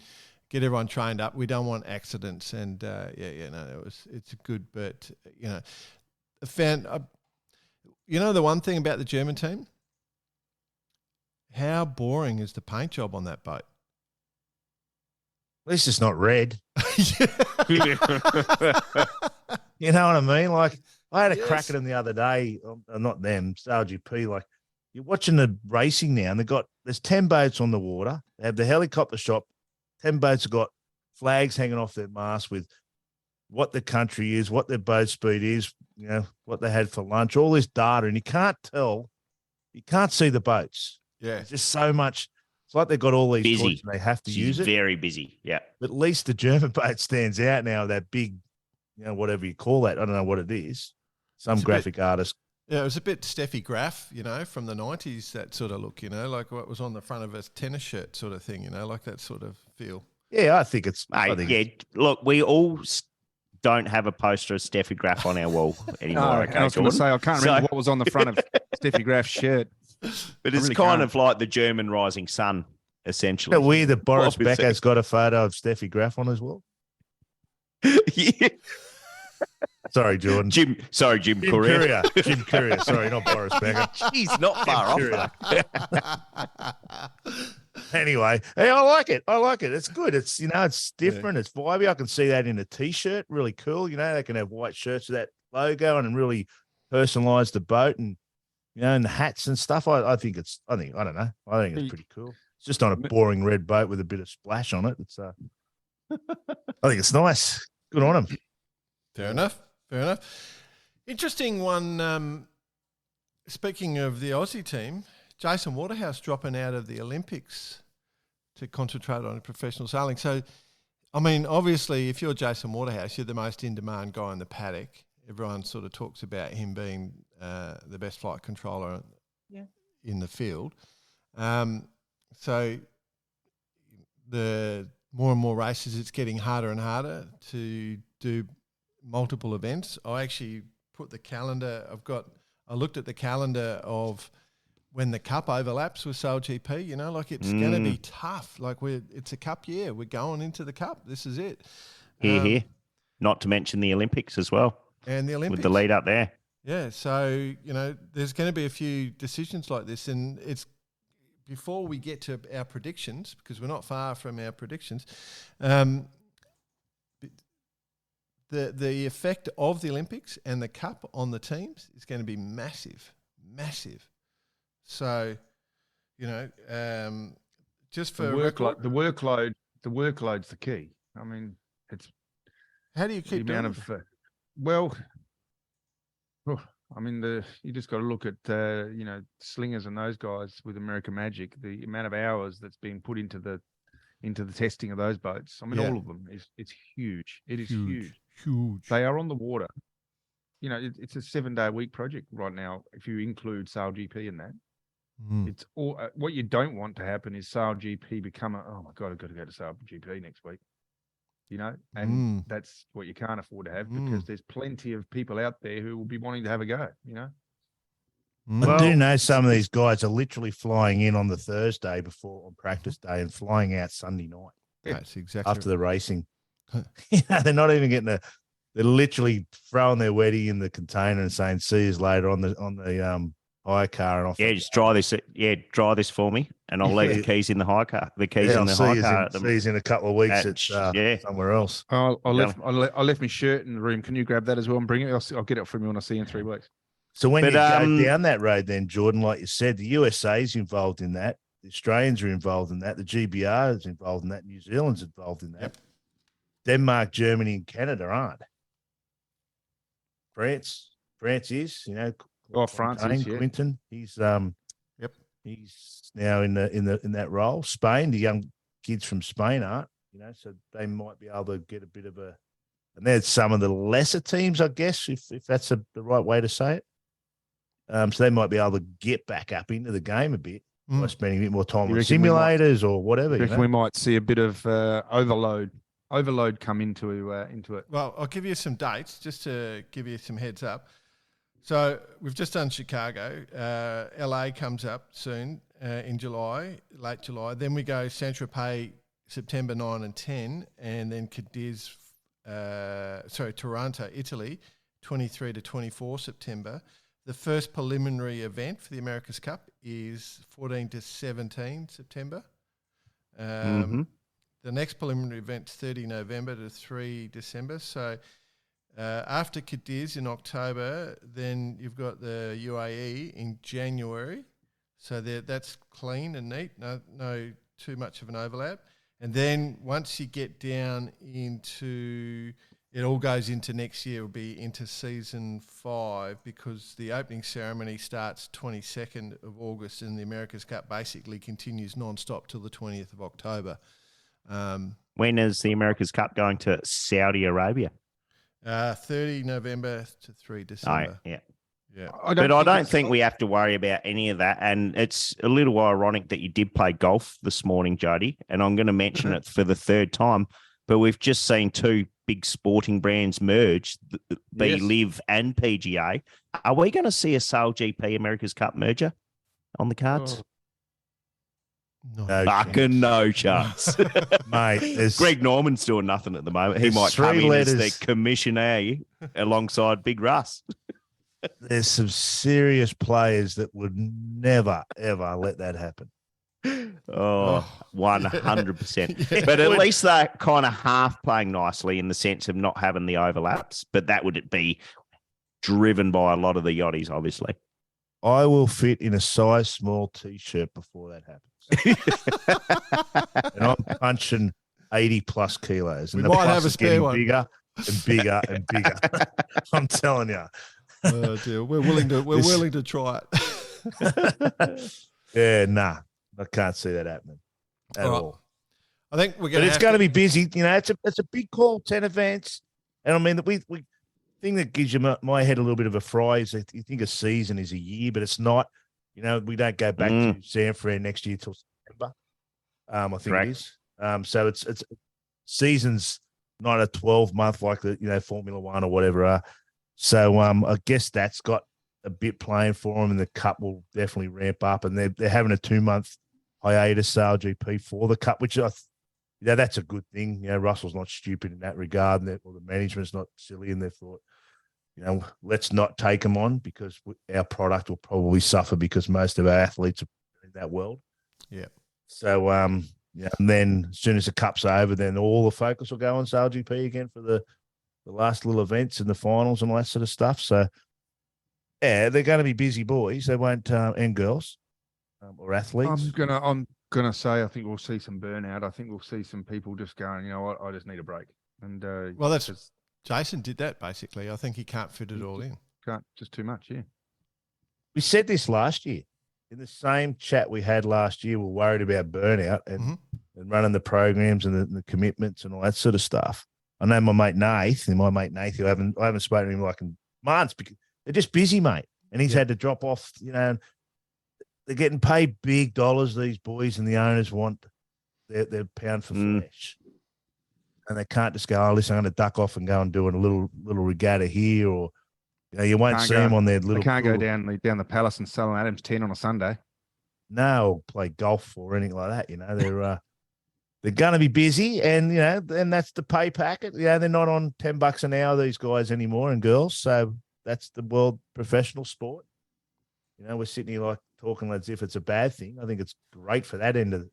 get everyone trained up. We don't want accidents, and it's good, but the one thing about the German team, how boring is the paint job on that boat? At least it's not red. You know what I mean? Like, I had a crack at them the other day. Not them, SailGP. Like, you're watching the racing now, and there's 10 boats on the water. They have the helicopter shop. 10 boats have got flags hanging off their mast with what the country is, what their boat speed is, what they had for lunch, all this data, and you can't tell. You can't see the boats. Yeah. There's just so much. It's like they've got all these busy. toys and they have to use it. Very busy, yeah. But at least the German boat stands out now, that big, whatever you call that. I don't know what it is. Some graphic artist. Yeah, it was a bit Steffi Graf, from the 90s, that sort of look, like what was on the front of a tennis shirt sort of thing, like that sort of feel. Yeah, I think it's... Look, we all don't have a poster of Steffi Graf on our wall anymore. I was going to say, I can't remember what was on the front of Steffi Graf's shirt. But it's really kind of like the German rising sun, essentially. Isn't it weird that Boris Becker's got a photo of Steffi Graf on his wall? Yeah. Sorry, Jordan. Jim Courier. Jim Courier. Sorry, not Boris Becker. Jeez, not far off. Anyway, hey, I like it. It's good. It's it's different. It's vibey. I can see that in a t-shirt. Really cool. They can have white shirts with that logo and really personalize the boat and and the hats and stuff. I think it's pretty cool. It's just on a boring red boat with a bit of splash on it. It's I think it's nice. Good on them. Fair enough. Interesting one. Speaking of the Aussie team, Jason Waterhouse dropping out of the Olympics to concentrate on professional sailing. So, I mean, obviously, if you're Jason Waterhouse, you're the most in-demand guy in the paddock. Everyone sort of talks about him being the best flight controller in the field. So the more and more races, it's getting harder and harder to do multiple events. I actually put the calendar. I looked at the calendar of when the Cup overlaps with SailGP. You know, like it's going to be tough. Like it's a Cup year. We're going into the Cup. This is it. Here. Not to mention the Olympics as well. And the Olympics with the lead up there. Yeah. So there's going to be a few decisions like this, and it's. Before we get to our predictions, because we're not far from our predictions, the effect of the Olympics and the Cup on the teams is going to be massive, massive. So, just for the workload's the key. I mean, it's how do you keep the amount doing of I mean, you just got to look at Slingers and those guys with American Magic. The amount of hours that's being put into the testing of those boats. I mean, all of them it's huge. It is huge. They are on the water. It's a 7-day-a-week project right now. If you include SailGP in that, it's all. What you don't want to happen is SailGP become oh my god, I've got to go to SailGP next week. And that's what you can't afford to have because there's plenty of people out there who will be wanting to have a go, I do know some of these guys are literally flying in on the Thursday before on practice day and flying out Sunday night. That's exactly after the racing. They're not even getting they're literally throwing their wedding in the container and saying, see you later on the hire car and off. Yeah, just dry this for me, and I'll leave the keys in the hire car. The keys in the hire car. See you in a couple of weeks at somewhere else. I left my shirt in the room. Can you grab that as well and bring it? I'll get it from you when I see you in 3 weeks. So when you go down that road, then Jordan, like you said, the USA's involved in that. The Australians are involved in that. The GBR is involved in that. New Zealand's involved in that. Yep. Denmark, Germany, and Canada aren't. France is, France is, Quinton. He's he's now in that role. Spain, the young kids from Spain aren't, so they might be able to get a bit of a. And there's some of the lesser teams, I guess, if that's the right way to say it. So they might be able to get back up into the game a bit by spending a bit more time on simulators or whatever. We might see a bit of overload come into it. Well, I'll give you some dates just to give you some heads up. So we've just done Chicago. LA comes up soon in July, late July. Then we go Saint-Tropez, September 9 and 10, and then Cadiz, Toronto, Italy, 23 to 24 September. The first preliminary event for the America's Cup is 14 to 17 September. The next preliminary event is 30 November to 3 December. So after Cadiz in October, then you've got the UAE in January. So that's clean and neat, no too much of an overlap. And then once you get down into, it all goes into next year, will be into season 5 because the opening ceremony starts 22nd of August and the America's Cup basically continues non-stop till the 20th of October. When is the America's Cup going to Saudi Arabia? 30 November to 3 December. Yeah. I don't think we have to worry about any of that. And it's a little ironic that you did play golf this morning, Jody, and I'm going to mention it for the third time, but we've just seen two big sporting brands merge, Live and PGA. Are we going to see a SailGP America's Cup merger on the cards? No chance. Mate, Greg Norman's doing nothing at the moment. He might come in as the commissioner alongside Big Russ. There's some serious players that would never, ever let that happen. 100%. But at least they're kind of half playing nicely in the sense of not having the overlaps. But that would be driven by a lot of the yachties, obviously. I will fit in a size small T-shirt before that happens. And I'm punching 80 plus kilos. And we might have a spare one. Bigger and bigger and bigger. I'm telling you. Oh dear, we're willing to try it. Yeah, nah, I can't see that happening at all. I think we're going. But it's going to be busy. It's a big call, 10 events, and I mean the thing that gives you my head a little bit of a fry is that you think a season is a year, but it's not. We don't go back to San Fran next year till September. I think it is. So it's season's not a 12-month like the Formula One or whatever. So I guess that's got a bit playing for them, and the Cup will definitely ramp up. And they're having a 2-month hiatus, SailGP, for the Cup, which that's a good thing. Russell's not stupid in that regard, or the management's not silly, and they thought, let's not take them on because our product will probably suffer because most of our athletes are in that world. Yeah. So, and then as soon as the Cup's over, then all the focus will go on SailGP again for the last little events and the finals and all that sort of stuff. So, yeah, they're going to be busy boys. They won't, and girls or athletes. I'm gonna say I think we'll see some burnout. I think we'll see some people just going, you know what, I just need a break. And well, that's Jason did that basically. I think he can't fit it all in. Can't, just too much. Yeah. We said this last year in the same chat we had last year. We're worried about burnout and running the programs and the commitments and all that sort of stuff. I know my mate Nath, who I haven't spoken to him like in months because they're just busy, mate. And he's had to drop off, they're getting paid big dollars, these boys, and the owners want their pound for flesh. And they can't just go, listen, I'm going to duck off and go and do a little regatta here, or you won't see them on their little. They can't go down the Palace and sell an Adams 10 on a Sunday. No, or play golf or anything like that. They're going to be busy, and and that's the pay packet. They're not on $10 an hour, these guys anymore and girls. So that's the world professional sport. We're sitting here like talking as if it's a bad thing. I think it's great for that end of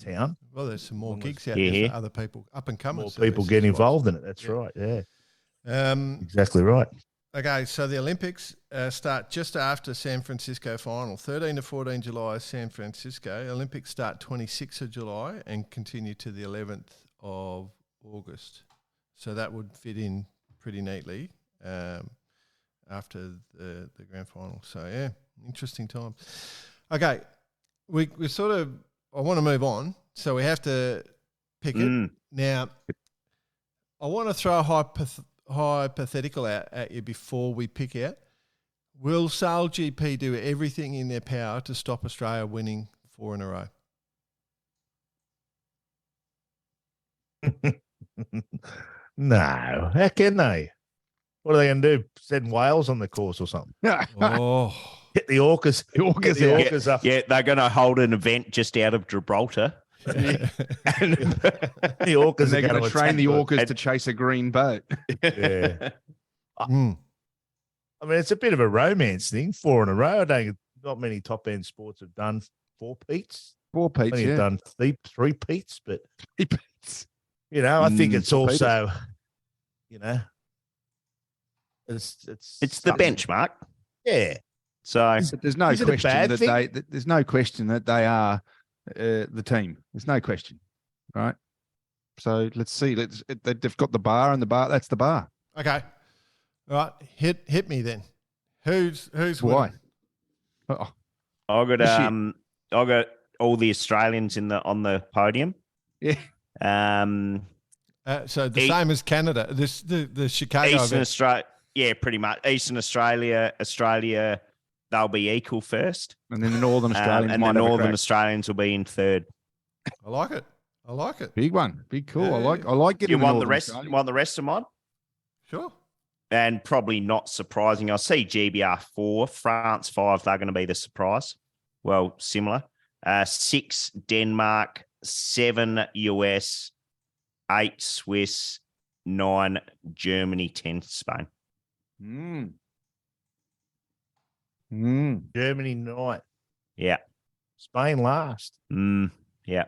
town. Well, there's some more gigs out there for other people, up and coming. More people get involved in it. That's right. Yeah. Exactly right. Okay, so the Olympics start just after San Francisco final, 13 to 14 July, San Francisco. Olympics start 26th of July and continue to the 11th of August. So that would fit in pretty neatly after the grand final. So, yeah, interesting time. Okay, we sort of, I want to move on, so we have to pick it. Now, I want to throw a hypothetical out at you before we pick out. Will SailGP do everything in their power to stop Australia winning 4 in a row? No. How can they? What are they going to do? Send whales on the course or something? Oh. Hit the orcas. The orcas up. Yeah, they're going to hold an event just out of Gibraltar. The orcas they're going to train the orcas to chase a green boat. Yeah. I mean, it's a bit of a romance thing. 4 in a row. Not many top end sports have done 4 peats. 4 peats, have done 3 peats, but 3 peats. I think it's also, it's the benchmark. Yeah. So there's no question that they are the team. There's no question, right? So let's see. They've got the bar, and the bar, that's the bar. Okay. All right. Hit me then. Who's why? I got all the Australians on the podium. Yeah. So the same as Canada. The Chicago Eastern event. Australia. Yeah, pretty much. Eastern Australia, they'll be equal first, and then the Northern Australians, and the Northern Australians will be in third. I like it. Big one, big cool. Yeah. I like getting. You want the rest? You want the rest of mine? Sure. And probably not surprising. I see GBR 4, France 5. They're going to be the surprise. Well, similar. 6 Denmark, 7 US, 8 Swiss, 9 Germany, 10 Spain. Germany 9. Yeah. Spain last. Yeah.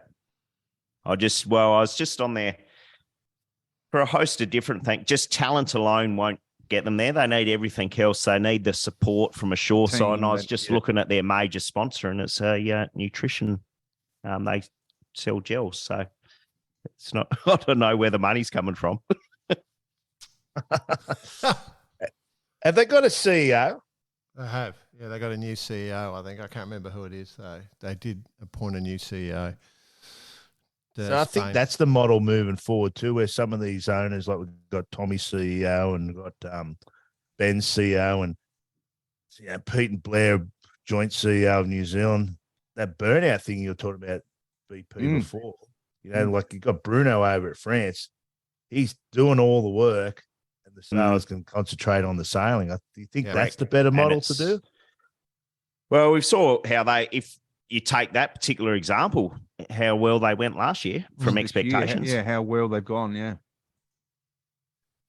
I was just on there for a host of different things. Just talent alone won't get them there. They need everything else. They need the support from a shore side. And I was just looking at their major sponsor, and it's nutrition. They sell gels. So it's not, I don't know where the money's coming from. Have they got a CEO? They have. Yeah, they got a new CEO, I think. I can't remember who it is, though. They did appoint a new CEO. So I think that's the model moving forward too, where some of these owners, like we've got Tommy CEO and got Ben CEO and Pete and Blair joint CEO of New Zealand, that burnout thing you were talking about, BP before. You know, like you got Bruno over at France. He's doing all the work, and the sailors can concentrate on the sailing. Do you think that's the better model to do? Well, we saw how if you take that particular example, how well they went last year from expectations. How well they've gone, yeah.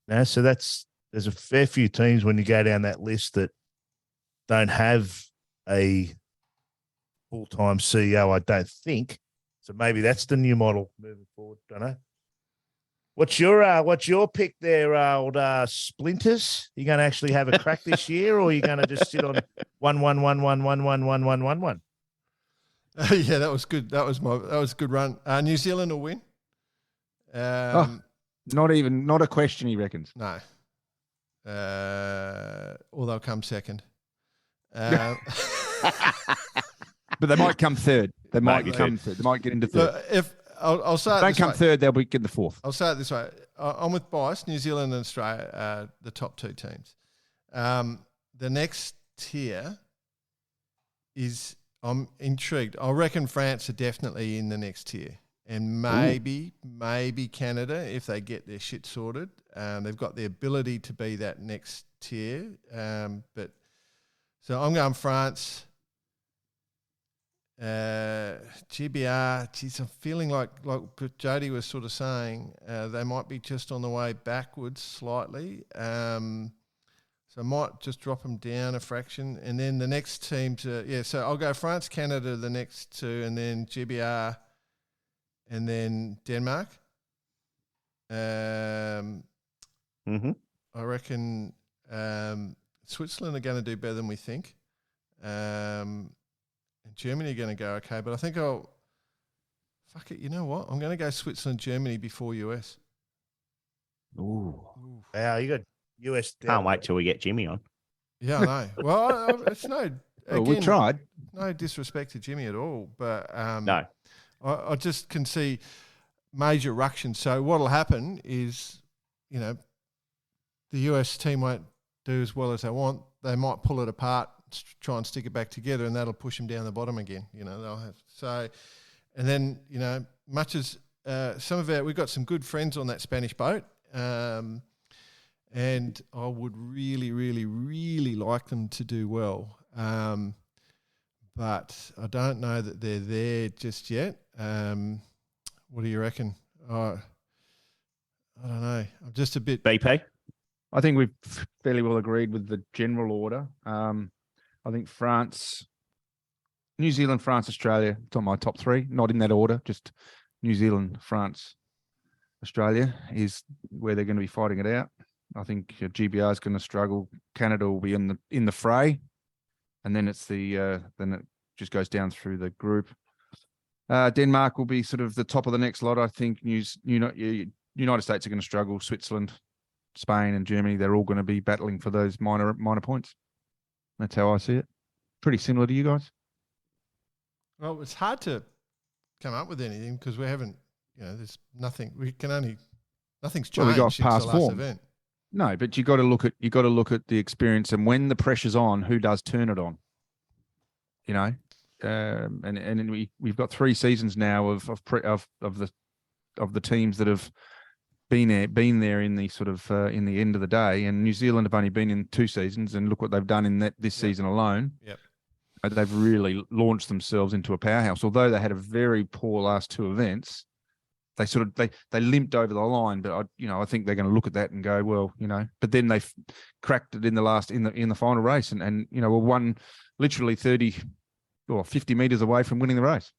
No, so there's a fair few teams when you go down that list that don't have a full-time CEO, I don't think. So maybe that's the new model moving forward. Don't know. What's your pick there, old Splinters? You going to actually have a crack this year, or are you going to just sit on 1-1-1-1-1-1-1-1-1-1? Yeah, that was good. That was a good run. New Zealand will win. Not a question, he reckons. No. Or they'll come second. But they might come third. They might come third. They might get into third. If I'll say, if they come third, they'll be getting the fourth. I'll say it this way: I'm with Bice. New Zealand and Australia are the top two teams. The next tier is I'm intrigued. I reckon France are definitely in the next tier, and maybe Canada if they get their shit sorted. They've got the ability to be that next tier. But so I'm going France. GBR, geez, I'm feeling like Jody was sort of saying, they might be just on the way backwards slightly. So I might just drop them down a fraction. And then the next teams, so I'll go France, Canada, the next two, and then GBR, and then Denmark. I reckon Switzerland are going to do better than we think. Germany are going to go okay, but I think fuck it, you know what? I'm going to go Switzerland, Germany before US. Ooh. Wow, you got US down. Can't wait till we get Jimmy on. Yeah, I know. Well, it's no... Again, we tried. No disrespect to Jimmy at all, but no. I just can see major ruction. So what'll happen is, the US team won't do as well as they want. They might pull it apart, try and stick it back together, and that'll push them down the bottom again. They'll have and then much as we've got some good friends on that Spanish boat, and I would really, really, really like them to do well, but I don't know that they're there just yet. What do you reckon? I don't know. I'm just a bit BP. I think we've fairly well agreed with the general order. I think New Zealand, France, Australia, it's on my top three, not in that order, just New Zealand, France, Australia is where they're going to be fighting it out. I think GBR is going to struggle. Canada will be in the fray, and then it's then it just goes down through the group. Denmark will be sort of the top of the next lot. I think United States are going to struggle. Switzerland, Spain, and Germany, they're all going to be battling for those minor points. That's how I see it. Pretty similar to you guys. Well, it's hard to come up with anything because we haven't, there's nothing. Nothing's changed we got since past the last form. event. No, but you got to look at the experience, and when the pressure's on, who does turn it on? And we've got 3 seasons now of the teams that have been there in the sort of in the end of the day, and New Zealand have only been in 2 seasons, and look what they've done in this season alone. Yep. They've really launched themselves into a powerhouse. Although they had a very poor last 2 events, they sort of they limped over the line. But I think they're going to look at that and go, well, But then they cracked it in the final race, and were one literally 30 or 50 meters away from winning the race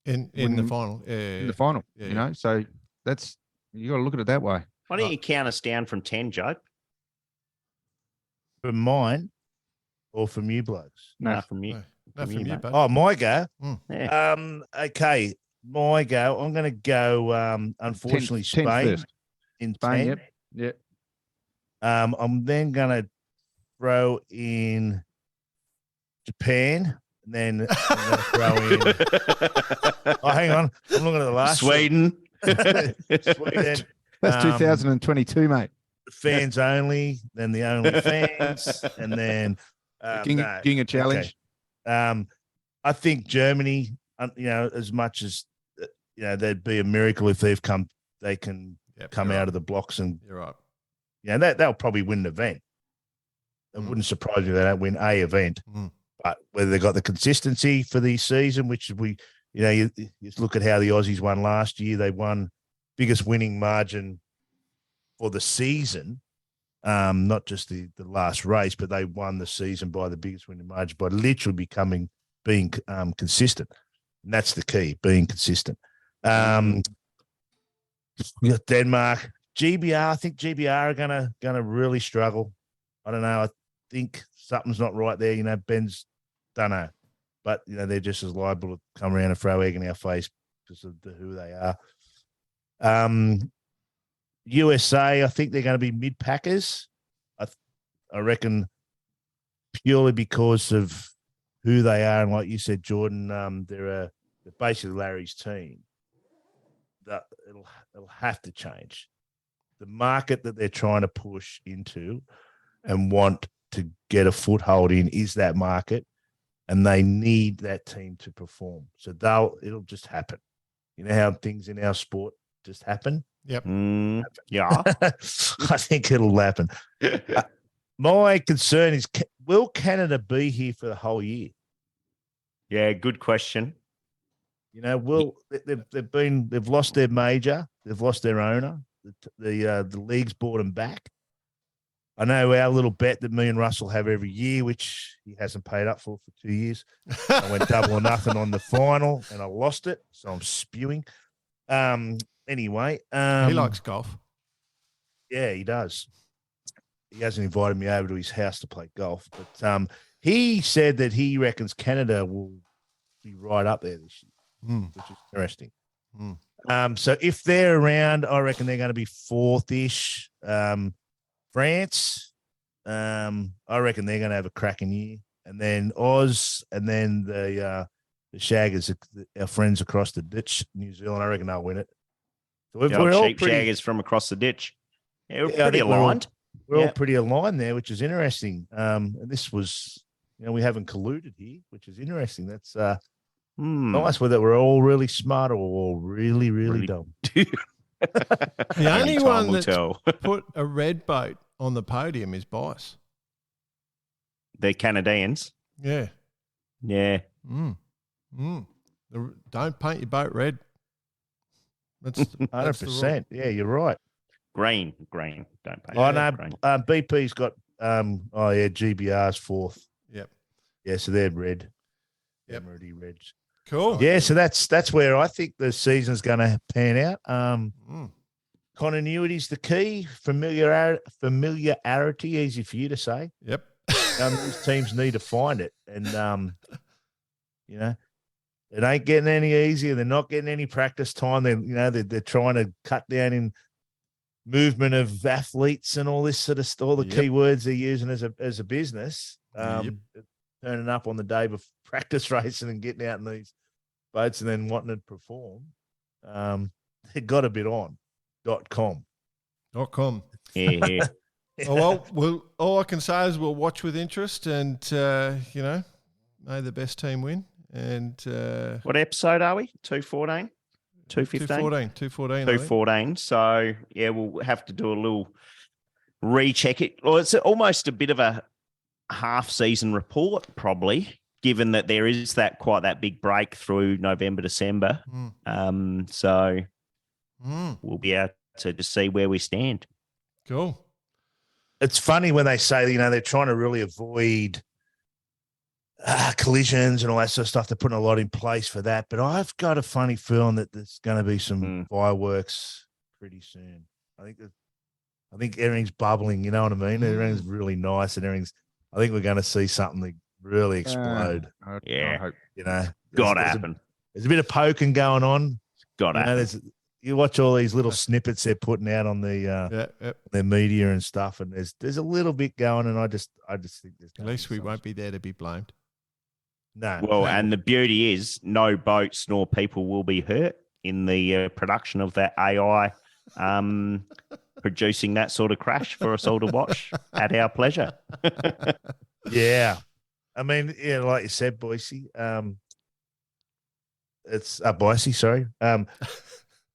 in the final. In the final, Yeah. So that's. You got to look at it that way. Why don't you count us down from 10, Joe? From mine or from you blokes? No, from you. No, from you, mate. bud. Oh, my go. Yeah. Okay, my go. I'm going to go. Unfortunately, 10 Spain first. in Spain. 10. Yep. I'm then going to throw in Japan. And then I'm going to throw in. Oh, hang on. I'm looking at the last. Sweden. Sweden. That's 2022, mate. Fans only, then the only fans, and then Ginga Challenge. I think Germany, as much as they'd be a miracle if they can come out of the blocks and you're right. They'll probably win an event. It wouldn't surprise me if they don't win a event. But whether they got the consistency for the season, which you look at how the Aussies won last year, they won biggest winning margin for the season, not just the last race, but they won the season by the biggest winning margin by literally being consistent. And that's the key, being consistent. We got Denmark, GBR. I think GBR are gonna really struggle. I don't know. I think something's not right there. Ben's don't know, but they're just as liable to come around and throw egg in our face because of who they are. USA, I think they're going to be mid packers. I reckon purely because of who they are, and like you said, Jordan, they're basically Larry's team. That it'll have to change. The market that they're trying to push into and want to get a foothold in is that market, and they need that team to perform. So it'll just happen. You know how things in our sport just happen? Yep. Yeah. I think it'll happen. My concern is, will Canada be here for the whole year? Yeah, good question. They've lost their major, they've lost their owner. The league's brought them back. I know our little bet that me and Russell have every year, which he hasn't paid up for 2 years. I went double or nothing on the final, and I lost it, so I'm spewing. Anyway, he likes golf. Yeah, he does. He hasn't invited me over to his house to play golf, but he said that he reckons Canada will be right up there this year, which is interesting. So if they're around, I reckon they're going to be fourth-ish. France, I reckon they're going to have a cracking year. And then Oz, and then the Shaggers, our friends across the ditch, New Zealand, I reckon they'll win it. So we're all cheap pretty, Shaggers from across the ditch. Yeah, we're pretty aligned. We're all pretty aligned there, which is interesting. And this was, we haven't colluded here, which is interesting. That's nice whether we're all really smart or all really, really dumb. The only one that's put a red boat on the podium is Bice. They're Canadians. Yeah. Yeah. Don't paint your boat red. That's 100%. Yeah, you're right. Green. Don't paint. Oh no, BP's got GBR's fourth. Yep. Yeah, so they're red. Yep. Already reds. Cool. Yeah, so that's where I think the season's going to pan out. Continuity's the key. Familiarity, easy for you to say. Yep. These teams need to find it, and it ain't getting any easier. They're not getting any practice time. They're trying to cut down in movement of athletes and all this sort of all the keywords they're using as a business. Turning up on the day of practice racing and getting out in these boats and then wanting to perform. They got a bit on .com. Yeah. Well, all I can say is we'll watch with interest and, may the best team win. And what episode are we? 214? 215? 214. So, yeah, we'll have to do a little recheck it. Well, it's almost a bit of a half-season report, probably, given that there is quite that big break through November, December. So we'll be able to just see where we stand. Cool. It's funny when they say, they're trying to really avoid collisions and all that sort of stuff. They're putting a lot in place for that. But I've got a funny feeling that there's going to be some fireworks pretty soon. I think everything's bubbling, you know what I mean? Everything's really nice and I think we're going to see something really explode. I hope. Gotta happen. There's a bit of poking going on. Gotta happen. You watch all these little snippets they're putting out on the their media and stuff, and there's a little bit going, and I just think there's at least we won't be there to be blamed. No. Well, and the beauty is no boats nor people will be hurt in the production of that AI producing that sort of crash for us all to watch at our pleasure. Yeah. I mean, yeah, like you said, Boise. It's Boise, sorry.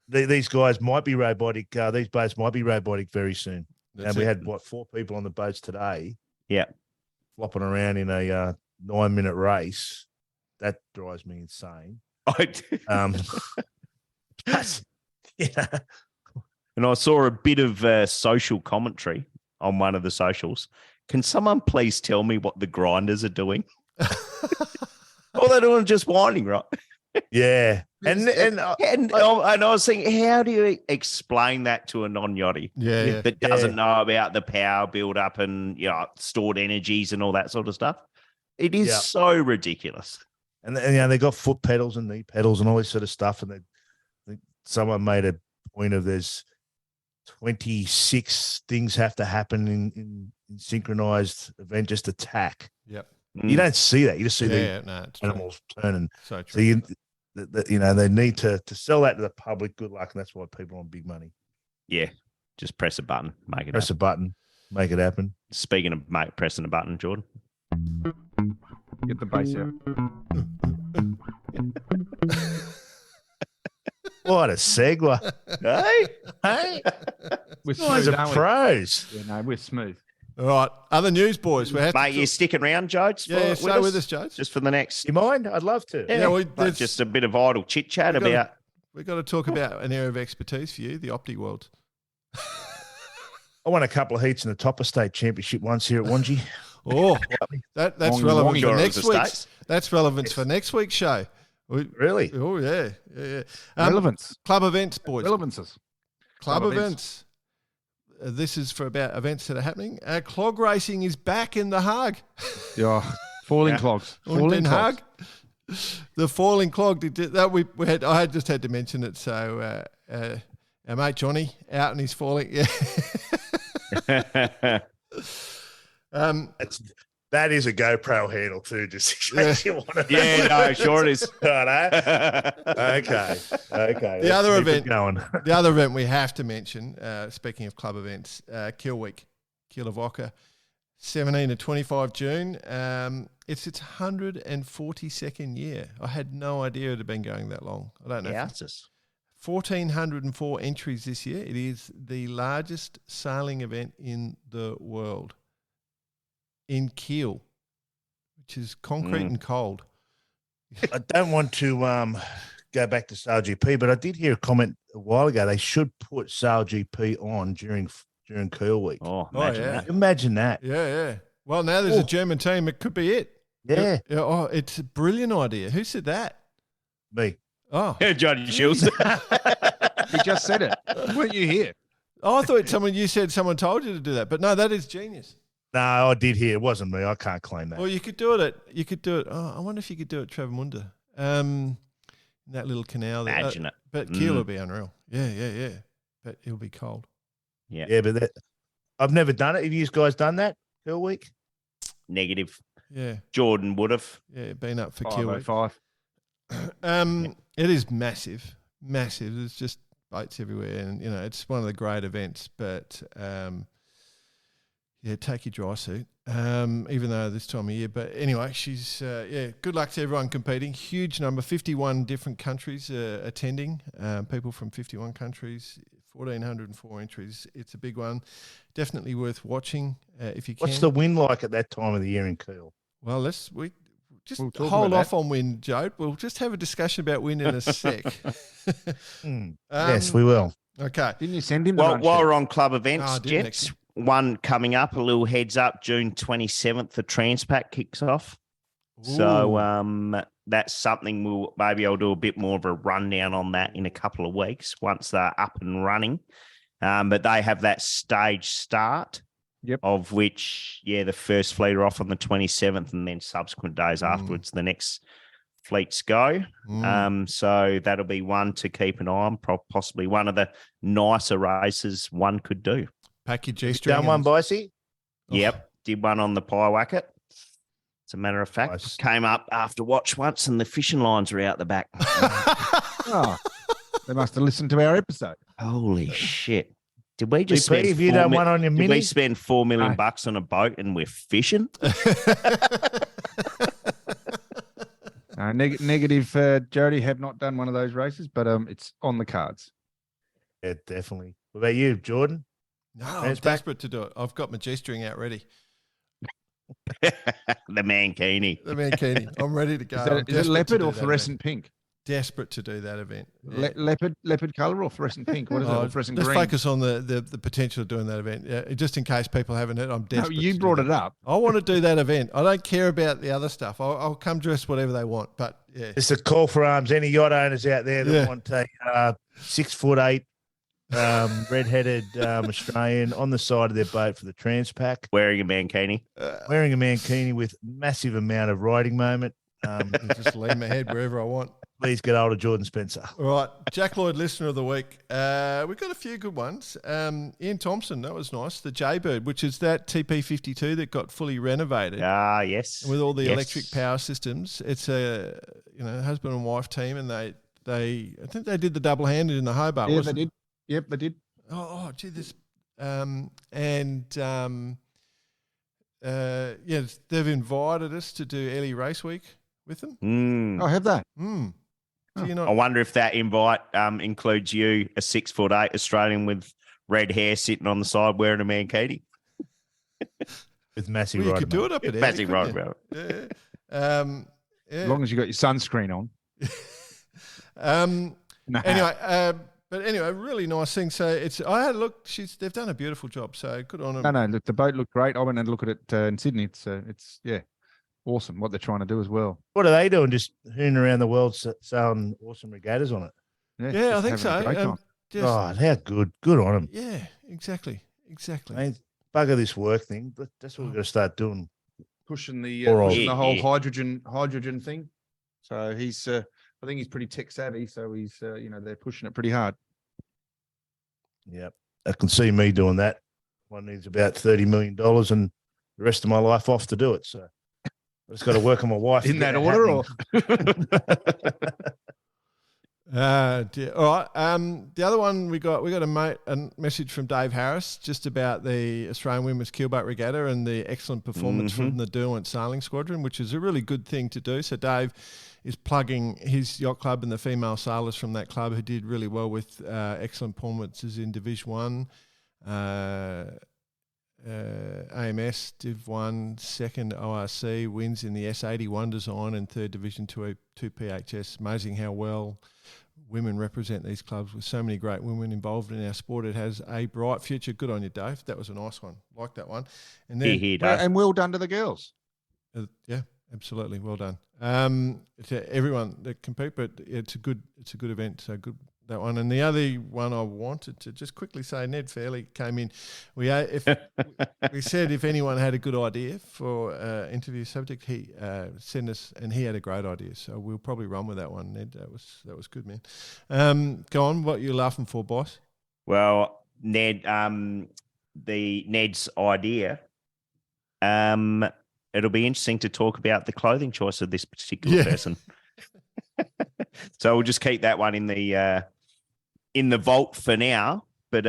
These guys might be robotic. These boats might be robotic very soon. That's we it. had 4 people on the boats today. Yeah. Flopping around in a 9-minute race. That drives me insane. But, yeah. And I saw a bit of social commentary on one of the socials. Can someone please tell me what the grinders are doing? All they're doing is just winding, right? Yeah. And I was thinking, how do you explain that to a non-yachty that doesn't know about the power build-up and stored energies and all that sort of stuff? It is so ridiculous. And they got foot pedals and knee pedals and all this sort of stuff. And someone made a point of there's 26 things have to happen in synchronized event, just attack. Yep. You don't see that. You just see the animals turning. So true. So they need to sell that to the public. Good luck, and that's why people want big money. Yeah, just press a button, make it. Press a button, make it happen. Speaking of pressing a button, Jordan, get the bass out. What a segue! Hey, we're smooth, smooth, pros. Yeah, no, we're smooth. All right, other news, boys. Mate, you sticking around, Jodes? Yeah, stay with us, Jodes. Just for the next. You mind? I'd love to. Yeah, just a bit of idle chit chat about. We've got to talk about an area of expertise for you, the Opti World. I won a couple of heats in the Topper State Championship once here at Wangi. Oh, that's relevant for next week's. That's relevance for next week's show. Really? Oh yeah. Relevance. Club events, boys. Relevances. Club events. This is for about events that are happening. Clog racing is back in The Hague. Yeah, falling clogs. Falling clogs. The falling clog. I just had to mention it. So our mate Johnny out and he's falling. Yeah. That is a GoPro handle too, just in case you want to. Yeah, no, sure it is. Okay. The other event we have to mention, speaking of club events, Kiel Week, Kielavoca, 17 to 25 June. It's its 142nd year. I had no idea it had been going that long. I don't know. Yeah, 1,404 entries this year. It is the largest sailing event in the world. In Kiel, which is concrete and cold. I don't want to go back to SailGP, but I did hear a comment a while ago. They should put SailGP on during Kiel Week. Oh, imagine that. Imagine that. Yeah. Well, now there's a German team. It could be it. Yeah. Oh, it's a brilliant idea. Who said that? Me. Oh. Jody Shiels. He just said it. Weren't you here? Oh, I thought someone told you to do that. But no, that is genius. No, I did hear. It wasn't me. I can't claim that. Well, you could do it. Oh, I wonder if you could do it at Travemünde. That little canal there. Imagine it. But Kiel will be unreal. Yeah. But it'll be cold. Yeah, but I've never done it. Have you guys done that Kiel Week? Negative. Yeah. Jordan would have. Yeah, been up for Kiel Week. 505. It is massive. There's just boats everywhere, and it's one of the great events. But take your dry suit, even though this time of year. But anyway, she's good luck to everyone competing. Huge number, 51 different countries attending. People from 51 countries, 1,404 entries. It's a big one. Definitely worth watching if you can. What's the wind like at that time of the year in Kiel? Well, we'll hold off on wind, Joe. We'll just have a discussion about wind in a sec. Yes, we will. Okay. Didn't you send him the while we're on club events, Jets, actually. one coming up, a little heads up, June 27th, the Transpac kicks off. Ooh. So that's something I'll do a bit more of a rundown on that in a couple of weeks once they're up and running. But they have that stage start. Yep. Of which, the first fleet are off on the 27th, and then subsequent days afterwards, the next fleets go. So that'll be one to keep an eye on, possibly one of the nicer races one could do. Pack your G-string. Done one, Boise? Yep, did one on the Pyewacket. As a matter of fact, nice. Came up after watch once, and the fishing lines were out the back. They must have listened to our episode. Holy shit. Did we just spend Did we spend $4 million on a boat and we're fishing? Negative. Jody have not done one of those races, but it's on the cards. Yeah, definitely. What about you, Jordan? No, I'm desperate to do it. I've got my G-string out ready. The mankini. The mankini. I'm ready to go. Is it leopard or fluorescent pink? Desperate to do that event. Yeah. Leopard color or fluorescent pink? What is it? Or fluorescent let's green? focus on the potential of doing that event. Yeah, just in case people haven't heard, I'm desperate. No, you brought it up. I want to do that event. I don't care about the other stuff. I'll come dressed whatever they want. But yeah, it's a call for arms. Any yacht owners out there that want a 6'8" red-headed Australian on the side of their boat for the Transpac, Wearing a mankini. Wearing a mankini with massive amount of riding moment. just lean my head wherever I want. Please get hold of Jordan Spencer. All right, Jack Lloyd, listener of the week. We've got a few good ones. Ian Thompson, that was nice. The Jaybird, which is that TP52 that got fully renovated. Ah, yes. With all the electric power systems. It's a husband and wife team, and they I think they did the double-handed in the Hobart. Yeah, they did. Yep, they did. Oh, gee, this they've invited us to do Ellie Race Week with them. Oh, have they? I wonder if that invite includes you, a 6'8" Australian with red hair sitting on the side wearing a mankini. With massive you could do it up at massive riding mount. Yeah. As long as you got your sunscreen on. Anyway, really nice thing. So I had a look. They've done a beautiful job. So good on them. No, look, the boat looked great. I went and looked at it in Sydney. It's awesome what they're trying to do as well. What are they doing? Just hooning around the world selling awesome regattas on it. Yeah, I think so. God, how good. Good on them. Yeah, exactly. I mean, bugger this work thing. That's what we've got to start doing. Pushing the whole hydrogen thing. So he's I think he's pretty tech savvy. So he's they're pushing it pretty hard. Yeah, I can see me doing that. One needs about $30 million and the rest of my life off to do it. So I just got to work on my wife. In that order, or? Dear. All right. The other one we got a message from Dave Harris just about the Australian Women's Keelboat Regatta and the excellent performance from the Derwent Sailing Squadron, which is a really good thing to do. So Dave is plugging his yacht club and the female sailors from that club who did really well with excellent performances in Division 1. AMS Div 1, second ORC, wins in the S81 design and third Division 2 PHS. Amazing how well women represent these clubs with so many great women involved in our sport. It has a bright future. Good on you, Dave. That was a nice one. Like that one. And then and well done to the girls. Yeah, absolutely. Well done. To everyone that compete, but it's a good event. So good. That one. And the other one I wanted to just quickly say, Ned Fairley came in. We said if anyone had a good idea for interview subject, he send us, and he had a great idea. So we'll probably run with that one, Ned. That was good, man. Go on. What you're laughing for, boss? Well, Ned, Ned's idea. It'll be interesting to talk about the clothing choice of this particular person. So we'll just keep that one in the vault for now, but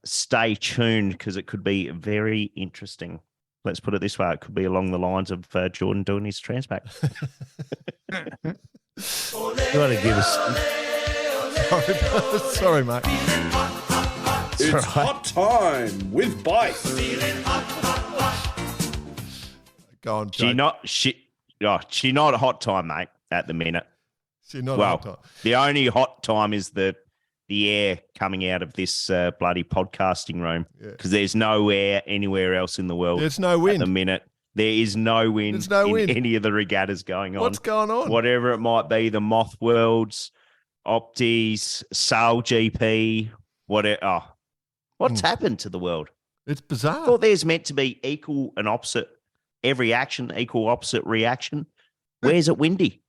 stay tuned because it could be very interesting. Let's put it this way. It could be along the lines of Jordan doing his Transpac. You got to give us... Sorry, mate. It's hot time with Bite. Go on, She's not a hot time, mate, at the minute. She's not a hot time. The only hot time is the air coming out of this bloody podcasting room because there's no air anywhere else in the world. There's no wind. At the minute. There is no wind in any of the regattas going on. What's going on? Whatever it might be, the Moth Worlds, Opties, SailGP, whatever. Oh, what's happened to the world? It's bizarre. I thought there's meant to be equal and opposite. Every action, equal opposite reaction. Where's it windy?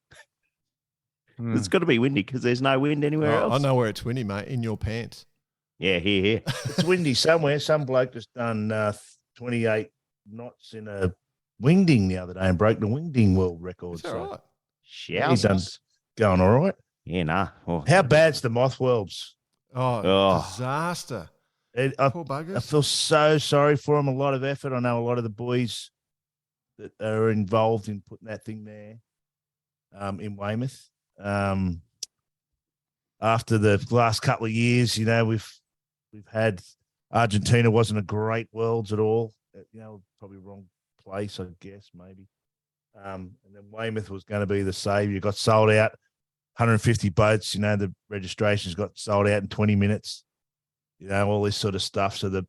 It's got to be windy because there's no wind anywhere else. I know where it's windy, mate. In your pants. Yeah, here. It's windy somewhere. Some bloke just done 28 knots in a wingding the other day and broke the wingding world record. Is that right? He's done going all right. Yeah, nah. Oh. How bad's the Moth Worlds? Oh. Disaster. Poor buggers. I feel so sorry for them. A lot of effort. I know a lot of the boys that are involved in putting that thing there. in Weymouth. After the last couple of years, we've had Argentina wasn't a great Worlds at all. Probably wrong place, I guess, maybe. And then Weymouth was going to be the saviour. Got sold out, 150 boats. The registrations got sold out in 20 minutes. All this sort of stuff. So there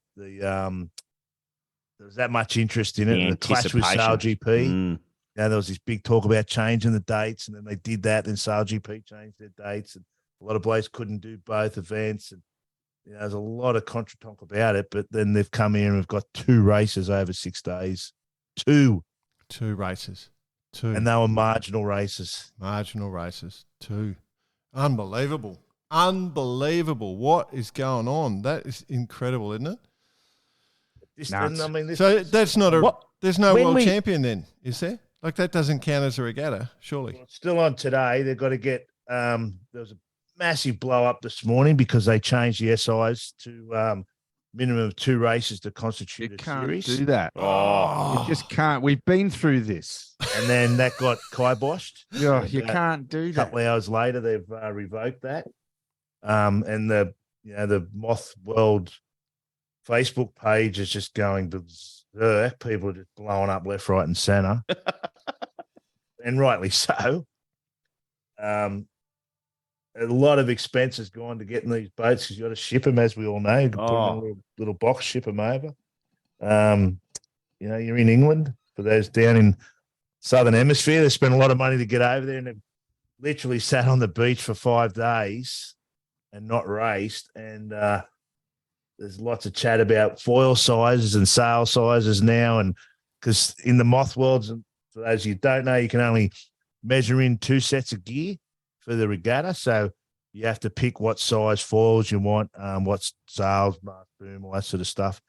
was that much interest in it. And the clash with SailGP. There was this big talk about changing the dates, and then they did that. Then SailGP changed their dates, and a lot of blokes couldn't do both events. And there's a lot of contra-tonk about it. But then they've come here and we've got 2 races over 6 days. 2 races. 2. And they were marginal races. 2. Unbelievable. What is going on? That is incredible, isn't it? So that's not there's no world champion then, is there? Like that doesn't count as a regatta, surely. Well, it's still on today. They've got to get, there was a massive blow up this morning because they changed the SIs to minimum of 2 races to constitute a series. You can't do that. You just can't. We've been through this. And then that got kiboshed. Yeah, you can't do that. A couple of hours later, they've revoked that. And the Moth World Facebook page is just going berserk. People are just blowing up left, right, and centre. And rightly so. A lot of expense has gone to getting these boats because you got to ship them, as we all know. You can put them in a little box, ship them over. You're in England. For those down in Southern Hemisphere, they spent a lot of money to get over there, and they've literally sat on the beach for 5 days and not raced. And there's lots of chat about foil sizes and sail sizes now. And because in the Moth Worlds, and for those who don't know, you can only measure in 2 sets of gear for the regatta. So you have to pick what size foils you want, what sails, mast, boom, all that sort of stuff.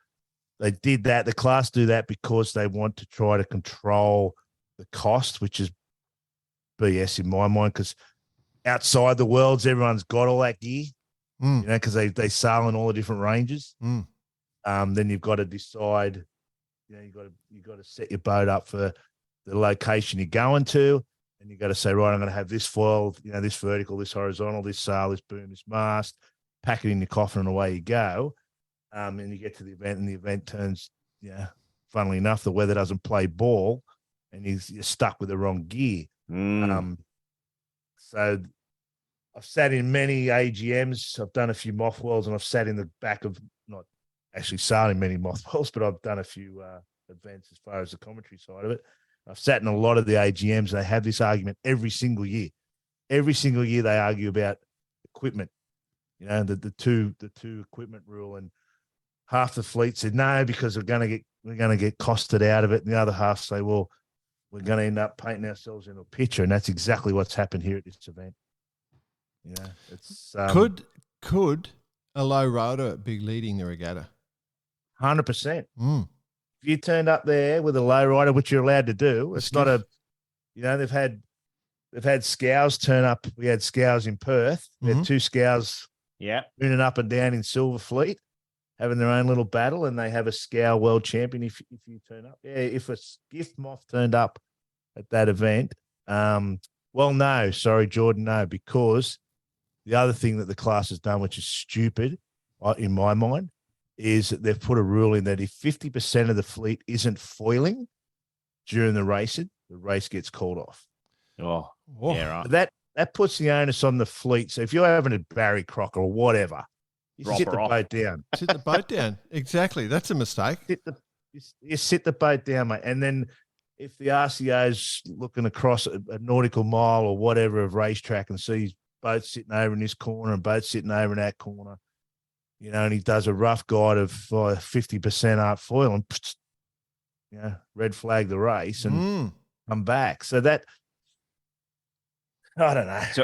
They did that. The class do that because they want to try to control the cost, which is BS in my mind, because outside the Worlds, everyone's got all that gear, because they sail in all the different ranges. Then you've got to decide, you've got to set your boat up for the location you're going to. And you got to say, right, I'm going to have this foil, this vertical, this horizontal, this sail, this boom, this mast, pack it in your coffin and away you go. And you get to the event and the event turns, funnily enough, the weather doesn't play ball and you're stuck with the wrong gear. So I've sat in many AGMs. I've done a few Moth Worlds and I've sat in the back of, not actually sailing many Moth Worlds, but I've done a few events as far as the commentary side of it. I've sat in a lot of the AGMs. They have this argument every single year. Every single year they argue about equipment, the two equipment rule. And half the fleet said no because we're going to get costed out of it, and the other half say, well, we're going to end up painting ourselves into a picture, and that's exactly what's happened here at this event. It's could a low rotor be leading the regatta? 100%. If you turned up there with a low rider, which you're allowed to do, it's not a, they've had scows turn up. We had scows in Perth. We had 2 scows mooning up and down in Silver Fleet, having their own little battle, and they have a scow world champion if you turn up. Yeah, if a gift moth turned up at that event, no, sorry, Jordan, no, because the other thing that the class has done, which is stupid in my mind, is that they've put a rule in that if 50% of the fleet isn't foiling during the race gets called off. Yeah, right. That puts the onus on the fleet. So if you're having a Barry Crocker or whatever, you sit the boat down. Sit the boat down. Exactly. That's a mistake. You sit the boat down, mate. And then if the RCO's looking across a nautical mile or whatever of racetrack and sees boats sitting over in this corner and boats sitting over in that corner, and he does a rough guide of 50% art foil and, red flag the race and come back. So that, I don't know. So,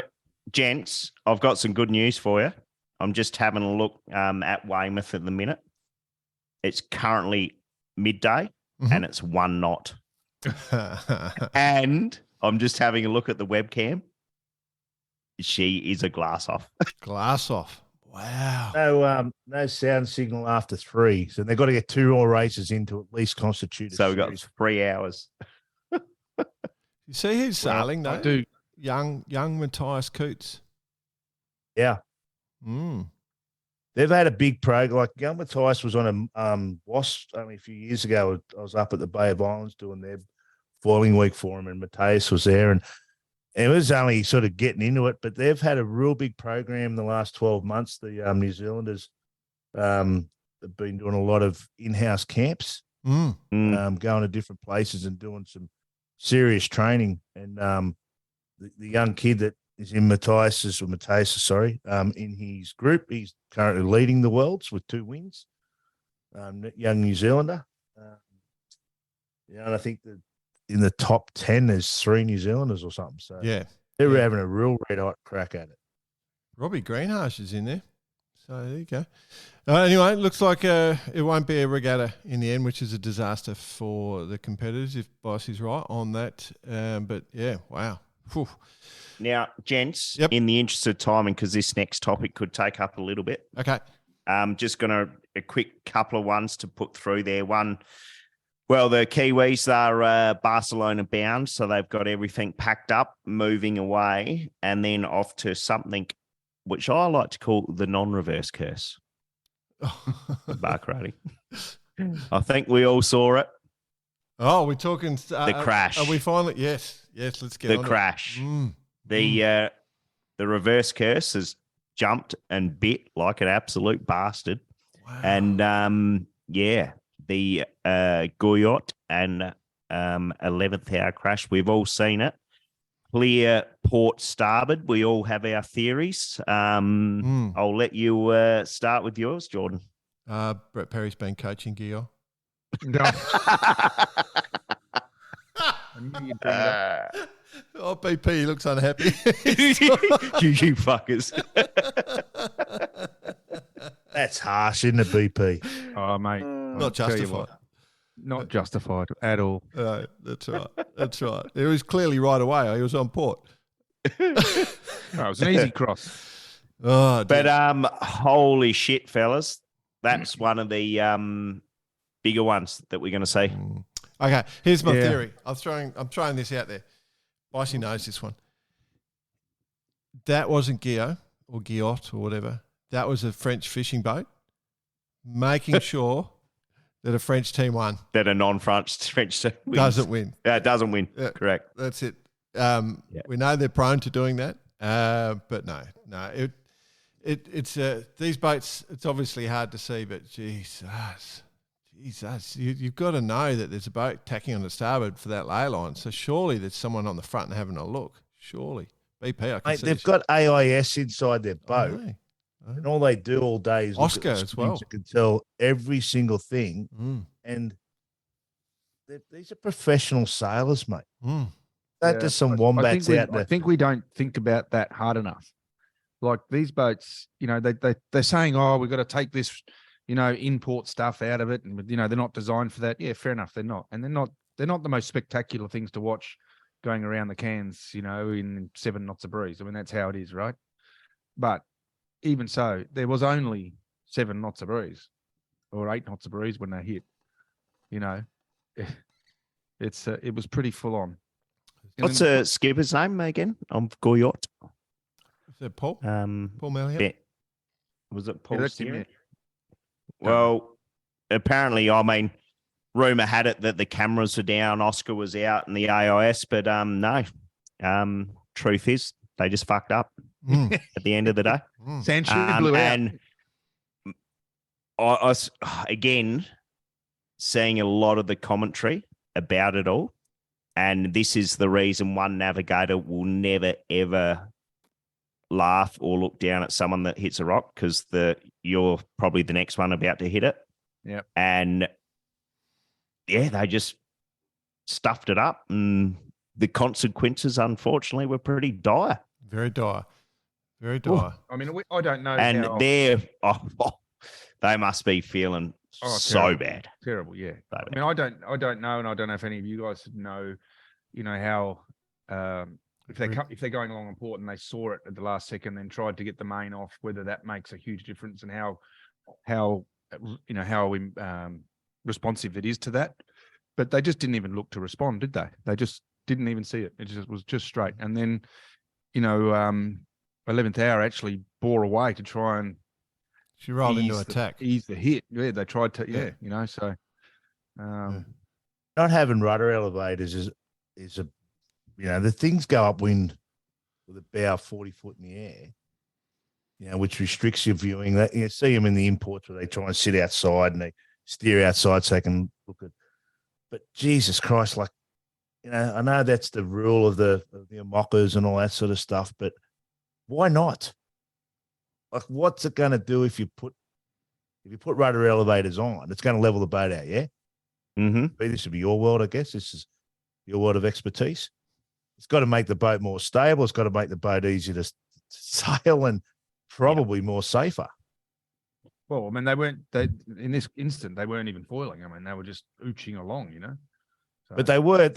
gents, I've got some good news for you. I'm just having a look at Weymouth at the minute. It's currently midday and it's 1 knot. And I'm just having a look at the webcam. She is a glass off. Glass off. Wow. No sound signal after 3. So they've got to get 2 more races in to at least constitute a So we've got series. 3 hours. You see who's sailing, though? young Matthias Coots. Yeah. Mm. They've had a big program. Like young Matthias was on a Wasp only a few years ago. I was up at the Bay of Islands doing their foiling week for him, and Matthias was there, and it was only sort of getting into it. But they've had a real big program in the last 12 months. The New Zealanders have been doing a lot of in-house camps, going to different places and doing some serious training. And the young kid that is in Matthias, in his group, he's currently leading the Worlds with 2 wins. Young New Zealander. And I think that in the top 10, there's 3 New Zealanders or something. So they're having a real red-hot crack at it. Robbie Greenhalgh is in there. So there you go. Anyway, it looks like it won't be a regatta in the end, which is a disaster for the competitors if Boss is right on that. But yeah, wow. Whew. Now, gents, in the interest of timing, because this next topic could take up a little bit. Okay. Just going a quick couple of ones to put through there. One, well, the Kiwis are Barcelona bound, so they've got everything packed up, moving away, and then off to something which I like to call the non-reverse curse. Bar karate. I think we all saw it. Oh, we're talking the crash. Are we finally? Yes, let's get the on crash. It. The reverse curse has jumped and bit like an absolute bastard. Wow. And the Goyot and 11th hour crash. We've all seen it. Clear port starboard. We all have our theories. I'll let you start with yours, Jordan. Brett Perry's been coaching Gio. No. Oh, BP, he looks unhappy. you fuckers. That's harsh, isn't it, BP? Oh, mate. Not justified. Not justified at all. No, that's right. That's right. It was clearly right away. He was on port. No, it was an easy cross. Oh, dear. But holy shit, fellas. That's one of the bigger ones that we're going to see. Okay, here's my theory. I'm throwing this out there. Bicey knows this one. That wasn't Gio or Giot or whatever. That was a French fishing boat making sure that a French team won. That a non-French team wins. Doesn't win. Yeah, doesn't win. Yeah, correct. That's it. We know they're prone to doing that, but no. It's these boats. It's obviously hard to see, but Jesus, you've got to know that there's a boat tacking on the starboard for that ley line. So surely there's someone on the front and having a look. Surely, BP. Mate, they've got AIS inside their boat, and all they do all day is Oscar look at as well. You can tell every single thing, and these are professional sailors, mate. That just some wombats out there. I think we don't think about that hard enough. Like these boats, they're saying, "Oh, we've got to take this, import stuff out of it," and they're not designed for that. Yeah, fair enough, they're not, and they're not the most spectacular things to watch going around the Cairns, in 7 knots of breeze. I mean, that's how it is, right? But even so, there was only 7 knots of breeze or 8 knots of breeze when they hit. It was pretty full on. What's the skipper's name again? Goyot. Is that Paul? Paul Malliot? Yeah. Was it Paul? Yeah, well, apparently, rumor had it that the cameras were down, Oscar was out, and the AIS, but no. Truth is, they just fucked up at the end of the day. Sancho blew out. And I was, again, seeing a lot of the commentary about it all. And this is the reason one navigator will never, ever laugh or look down at someone that hits a rock, because you're probably the next one about to hit it. Yeah. And they just stuffed it up, and the consequences, unfortunately, were pretty dire. Very dire. Very dire. I mean, I don't know. And they must be feeling so bad. Terrible, yeah. So I mean, I don't know, and I don't know if any of you guys know, how if they're going along on port and they saw it at the last second, then tried to get the main off, whether that makes a huge difference, and how responsive it is to that. But they just didn't even look to respond, did they? They just didn't even see it. It just was just straight. And then, 11th hour actually bore away to try and She rolled into attack. Ease the hit. Yeah, they tried to. Yeah, so. Not having rudder elevators is a, the things go upwind with a bow 40 foot in the air, which restricts your viewing. That you see them in the imports where they try and sit outside and they steer outside so they can look at. But Jesus Christ, like, I know that's the rule of the mockers and all that sort of stuff, but why not? Like, what's it going to do if you put rudder elevators on? It's going to level the boat out, yeah? Mm-hmm. This would be your world, I guess. This is your world of expertise. It's got to make the boat more stable. It's got to make the boat easier to sail and probably more safer. Well, I mean, in this instant, they weren't even foiling. I mean, they were just ooching along, So. But they were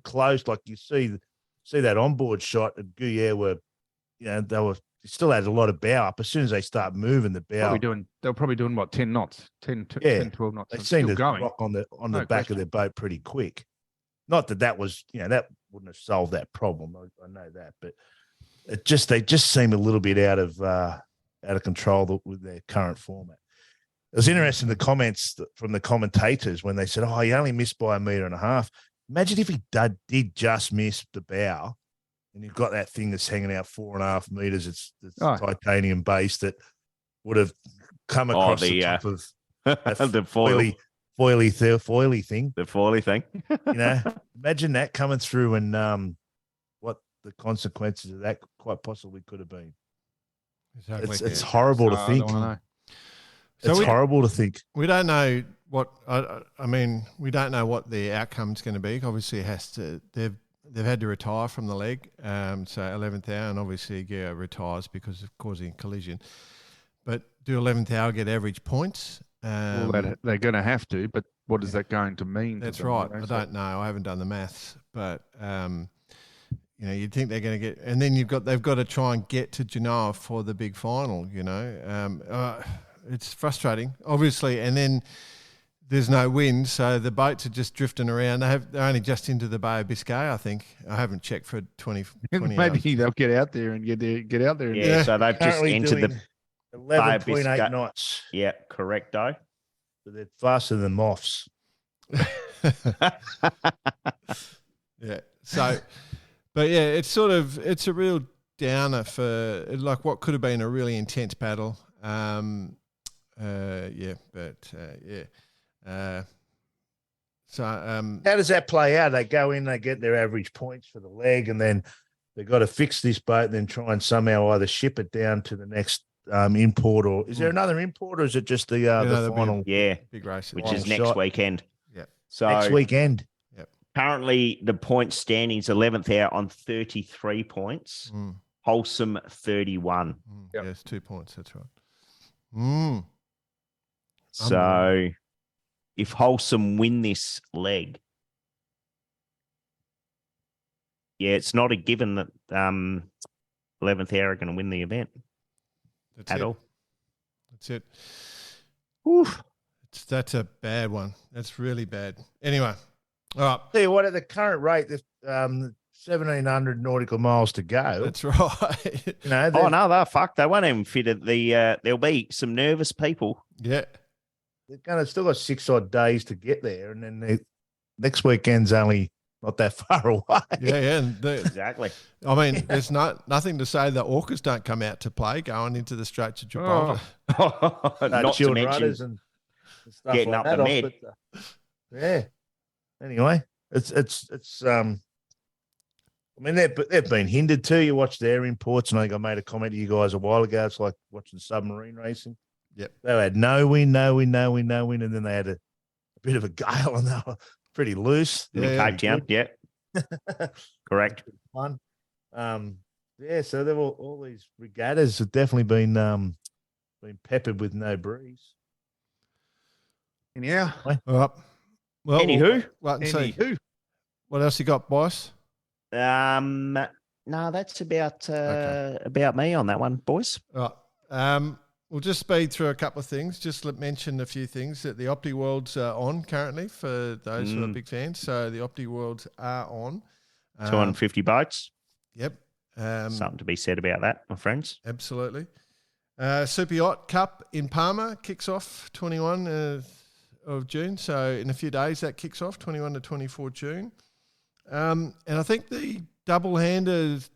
close. Like you see that onboard shot at Guyere were, they still had a lot of bow up. As soon as they start moving the bow, they were probably doing what, 10 knots, 10, 12 knots. They seemed to rock on the back of their boat pretty quick. Not that was, that wouldn't have solved that problem. I know that, but they just seem a little bit out of control with their current format. It was interesting, the comments from the commentators when they said, "Oh, he only missed by 1.5 meters." Imagine if he did just miss the bow, and you've got that thing that's hanging out 4.5 meters. It's titanium base that would have come across the top of the foily thing. The foily thing. Imagine that coming through and what the consequences of that quite possibly could have been. Exactly. It's horrible to think. It's horrible to think. We don't know what I mean. We don't know what the outcome's going to be. Obviously, it has to. They've had to retire from the leg. So 11th hour, and obviously Guyere retires because of causing collision. But do 11th hour get average points? Well, they're going to have to. But what is that going to mean? That's right. I don't know. I haven't done the maths, but you'd think they're going to get, and then they've got to try and get to Genoa for the big final. It's frustrating, obviously, and then there's no wind, so the boats are just drifting around. They're only just into the Bay of Biscay, I think. I haven't checked for 20 Maybe hours. They'll get out there and get out there. Yeah, so they've just entered the 11.8 knots. Yeah, correcto. So they're faster than moths. Yeah. So, but yeah, it's a real downer for like what could have been a really intense battle. So how does that play out? They go in, they get their average points for the leg, and then they've got to fix this boat and then try and somehow either ship it down to the next import, or is there another import, or is it just the final? Big race, which is next weekend. Yeah, so next weekend. Yep. Currently, the point standings 11th hour on 33 points. Wholesome 31. Yes, 2 points. That's right. So, if Wholesome win this leg, it's not a given that 11th hour are going to win the event. All. That's it. Oof. That's a bad one. That's really bad. Anyway, all right. Tell you what, at the current rate, 1,700 nautical miles to go. That's right. Oh no, they won't even fit at the. There'll be some nervous people. Yeah, they're still got 6 odd days to get there, and then next weekend's only not that far away. Yeah, exactly. I mean, there's nothing to say that orcas don't come out to play going into the Straits of Gibraltar. Not to mention and stuff getting like up the med. Yeah. Anyway, it's. I mean, they've been hindered too. You watch their imports, and I think I made a comment to you guys a while ago. It's like watching submarine racing. Yep. They had no wind, and then they had a bit of a gale, and they were pretty loose. Cape Town, yeah. Correct. Fun. So they've all these regattas have definitely been peppered with no breeze. Yeah. All right. Well, anywho, what else you got, boss? No, that's about me on that one, boys. Right. we'll just speed through a couple of things. Just mention a few things that the Opti Worlds are on currently for those who are big fans. So the Opti Worlds are on. 250 boats. Yep. Something to be said about that, my friends. Absolutely. Super Yacht Cup in Palma kicks off 21 of June. So in a few days that kicks off, 21 to 24 June. And I think the double-handed,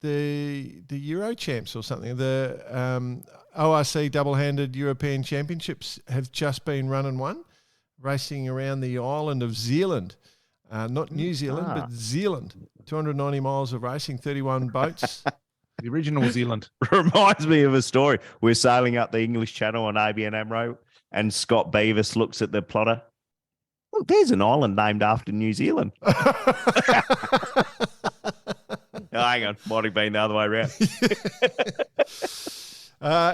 the Euro champs or something, the ORC double-handed European Championships have just been run and won, racing around the island of Zealand. Not New Zealand, but Zealand. 290 miles of racing, 31 boats. The original Zealand. Reminds me of a story. We're sailing up the English Channel on ABN AMRO, and Scott Beavis looks at the plotter. Look, there's an island named after New Zealand. Hang on, might have been the other way around.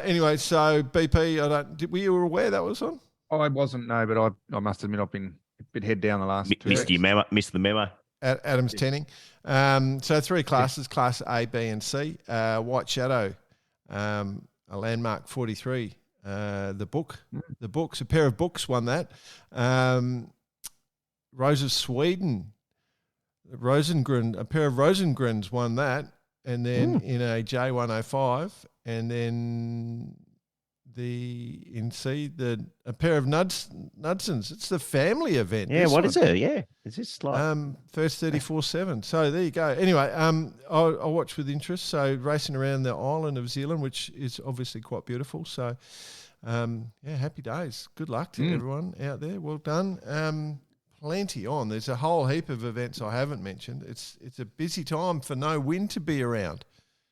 Anyway, so BP, were you aware that was on? I wasn't, no, but I must admit I've been a bit head down the last 2 Missed weeks. missed the memo. Adam's Tenning. So 3 classes, Class A, B, and C. White Shadow, a landmark 43. The books, a pair of books won that. Rose of Sweden, Rosengren, a pair of Rosengrens won that. And then in a J105, and then a pair of Nudsons. It's the family event. Yeah, what is it? Yeah, is this like first 34.7? So there you go. Anyway, I'll watch with interest. So racing around the island of Zealand, which is obviously quite beautiful. So happy days. Good luck to everyone out there. Well done. Plenty on. There's a whole heap of events I haven't mentioned. It's a busy time for no wind to be around.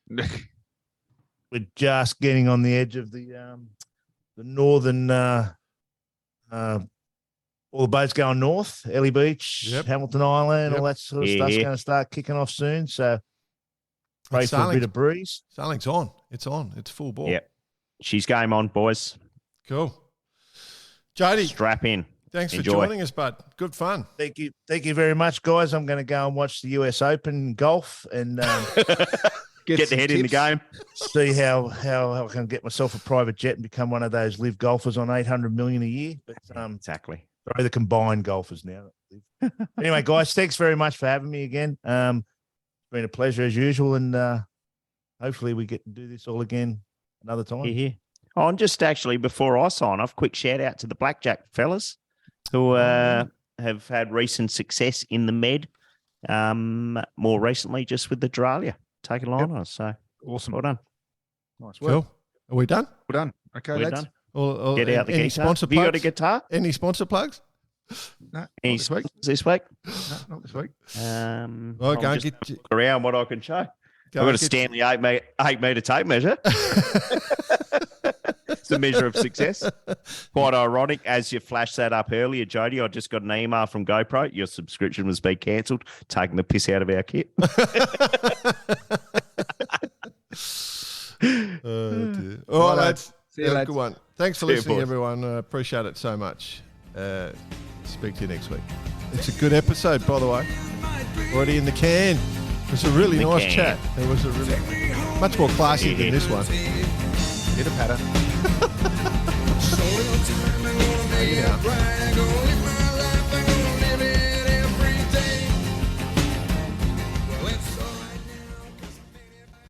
We're just getting on the edge of the northern, all the boats going north, Ellie Beach, Hamilton Island, all that sort of stuff's going to start kicking off soon. So pray for a bit of breeze. Sailing's on. It's on. It's full ball. Yep. She's game on, boys. Cool. Jody. Strap in. Thanks Enjoy. for joining us, bud. Good fun. Thank you. Thank you very much, guys. I'm going to go and watch the US Open golf and get the head in the game. See how I can get myself a private jet and become one of those live golfers on 800 million a year. But exactly. They're the combined golfers now. Anyway, guys, thanks very much for having me again. It's been a pleasure as usual, and hopefully we get to do this all again another time. Here. Oh, and just actually before I sign off, quick shout out to the Blackjack fellas who have had recent success in the Med. More recently, just with the Deralia taking line on us. So awesome. Well done. Nice work. Cool. Are we done? We're done. Okay, We're lads. done. Or Get out the any guitar. sponsor Have you got a plugs? guitar? Any sponsor plugs? No, not Any this week. this week? No, not this week. Well, I'll go and just get look around what I can show. Go I've got and a get Stanley 8-meter tape measure. It's a measure of success. Quite ironic. As you flashed that up earlier, Jody, I just got an email from GoPro. Your subscription was being cancelled, taking the piss out of our kit. Oh, dear. All right, lads. See you, lads. Good one. Thanks for See you, listening, boys. everyone. I appreciate it so much. Speak to you next week. It's a good episode, by the way. Already in the can. It was a really The nice can. chat. It was a really much more classy than this one. Get a patter.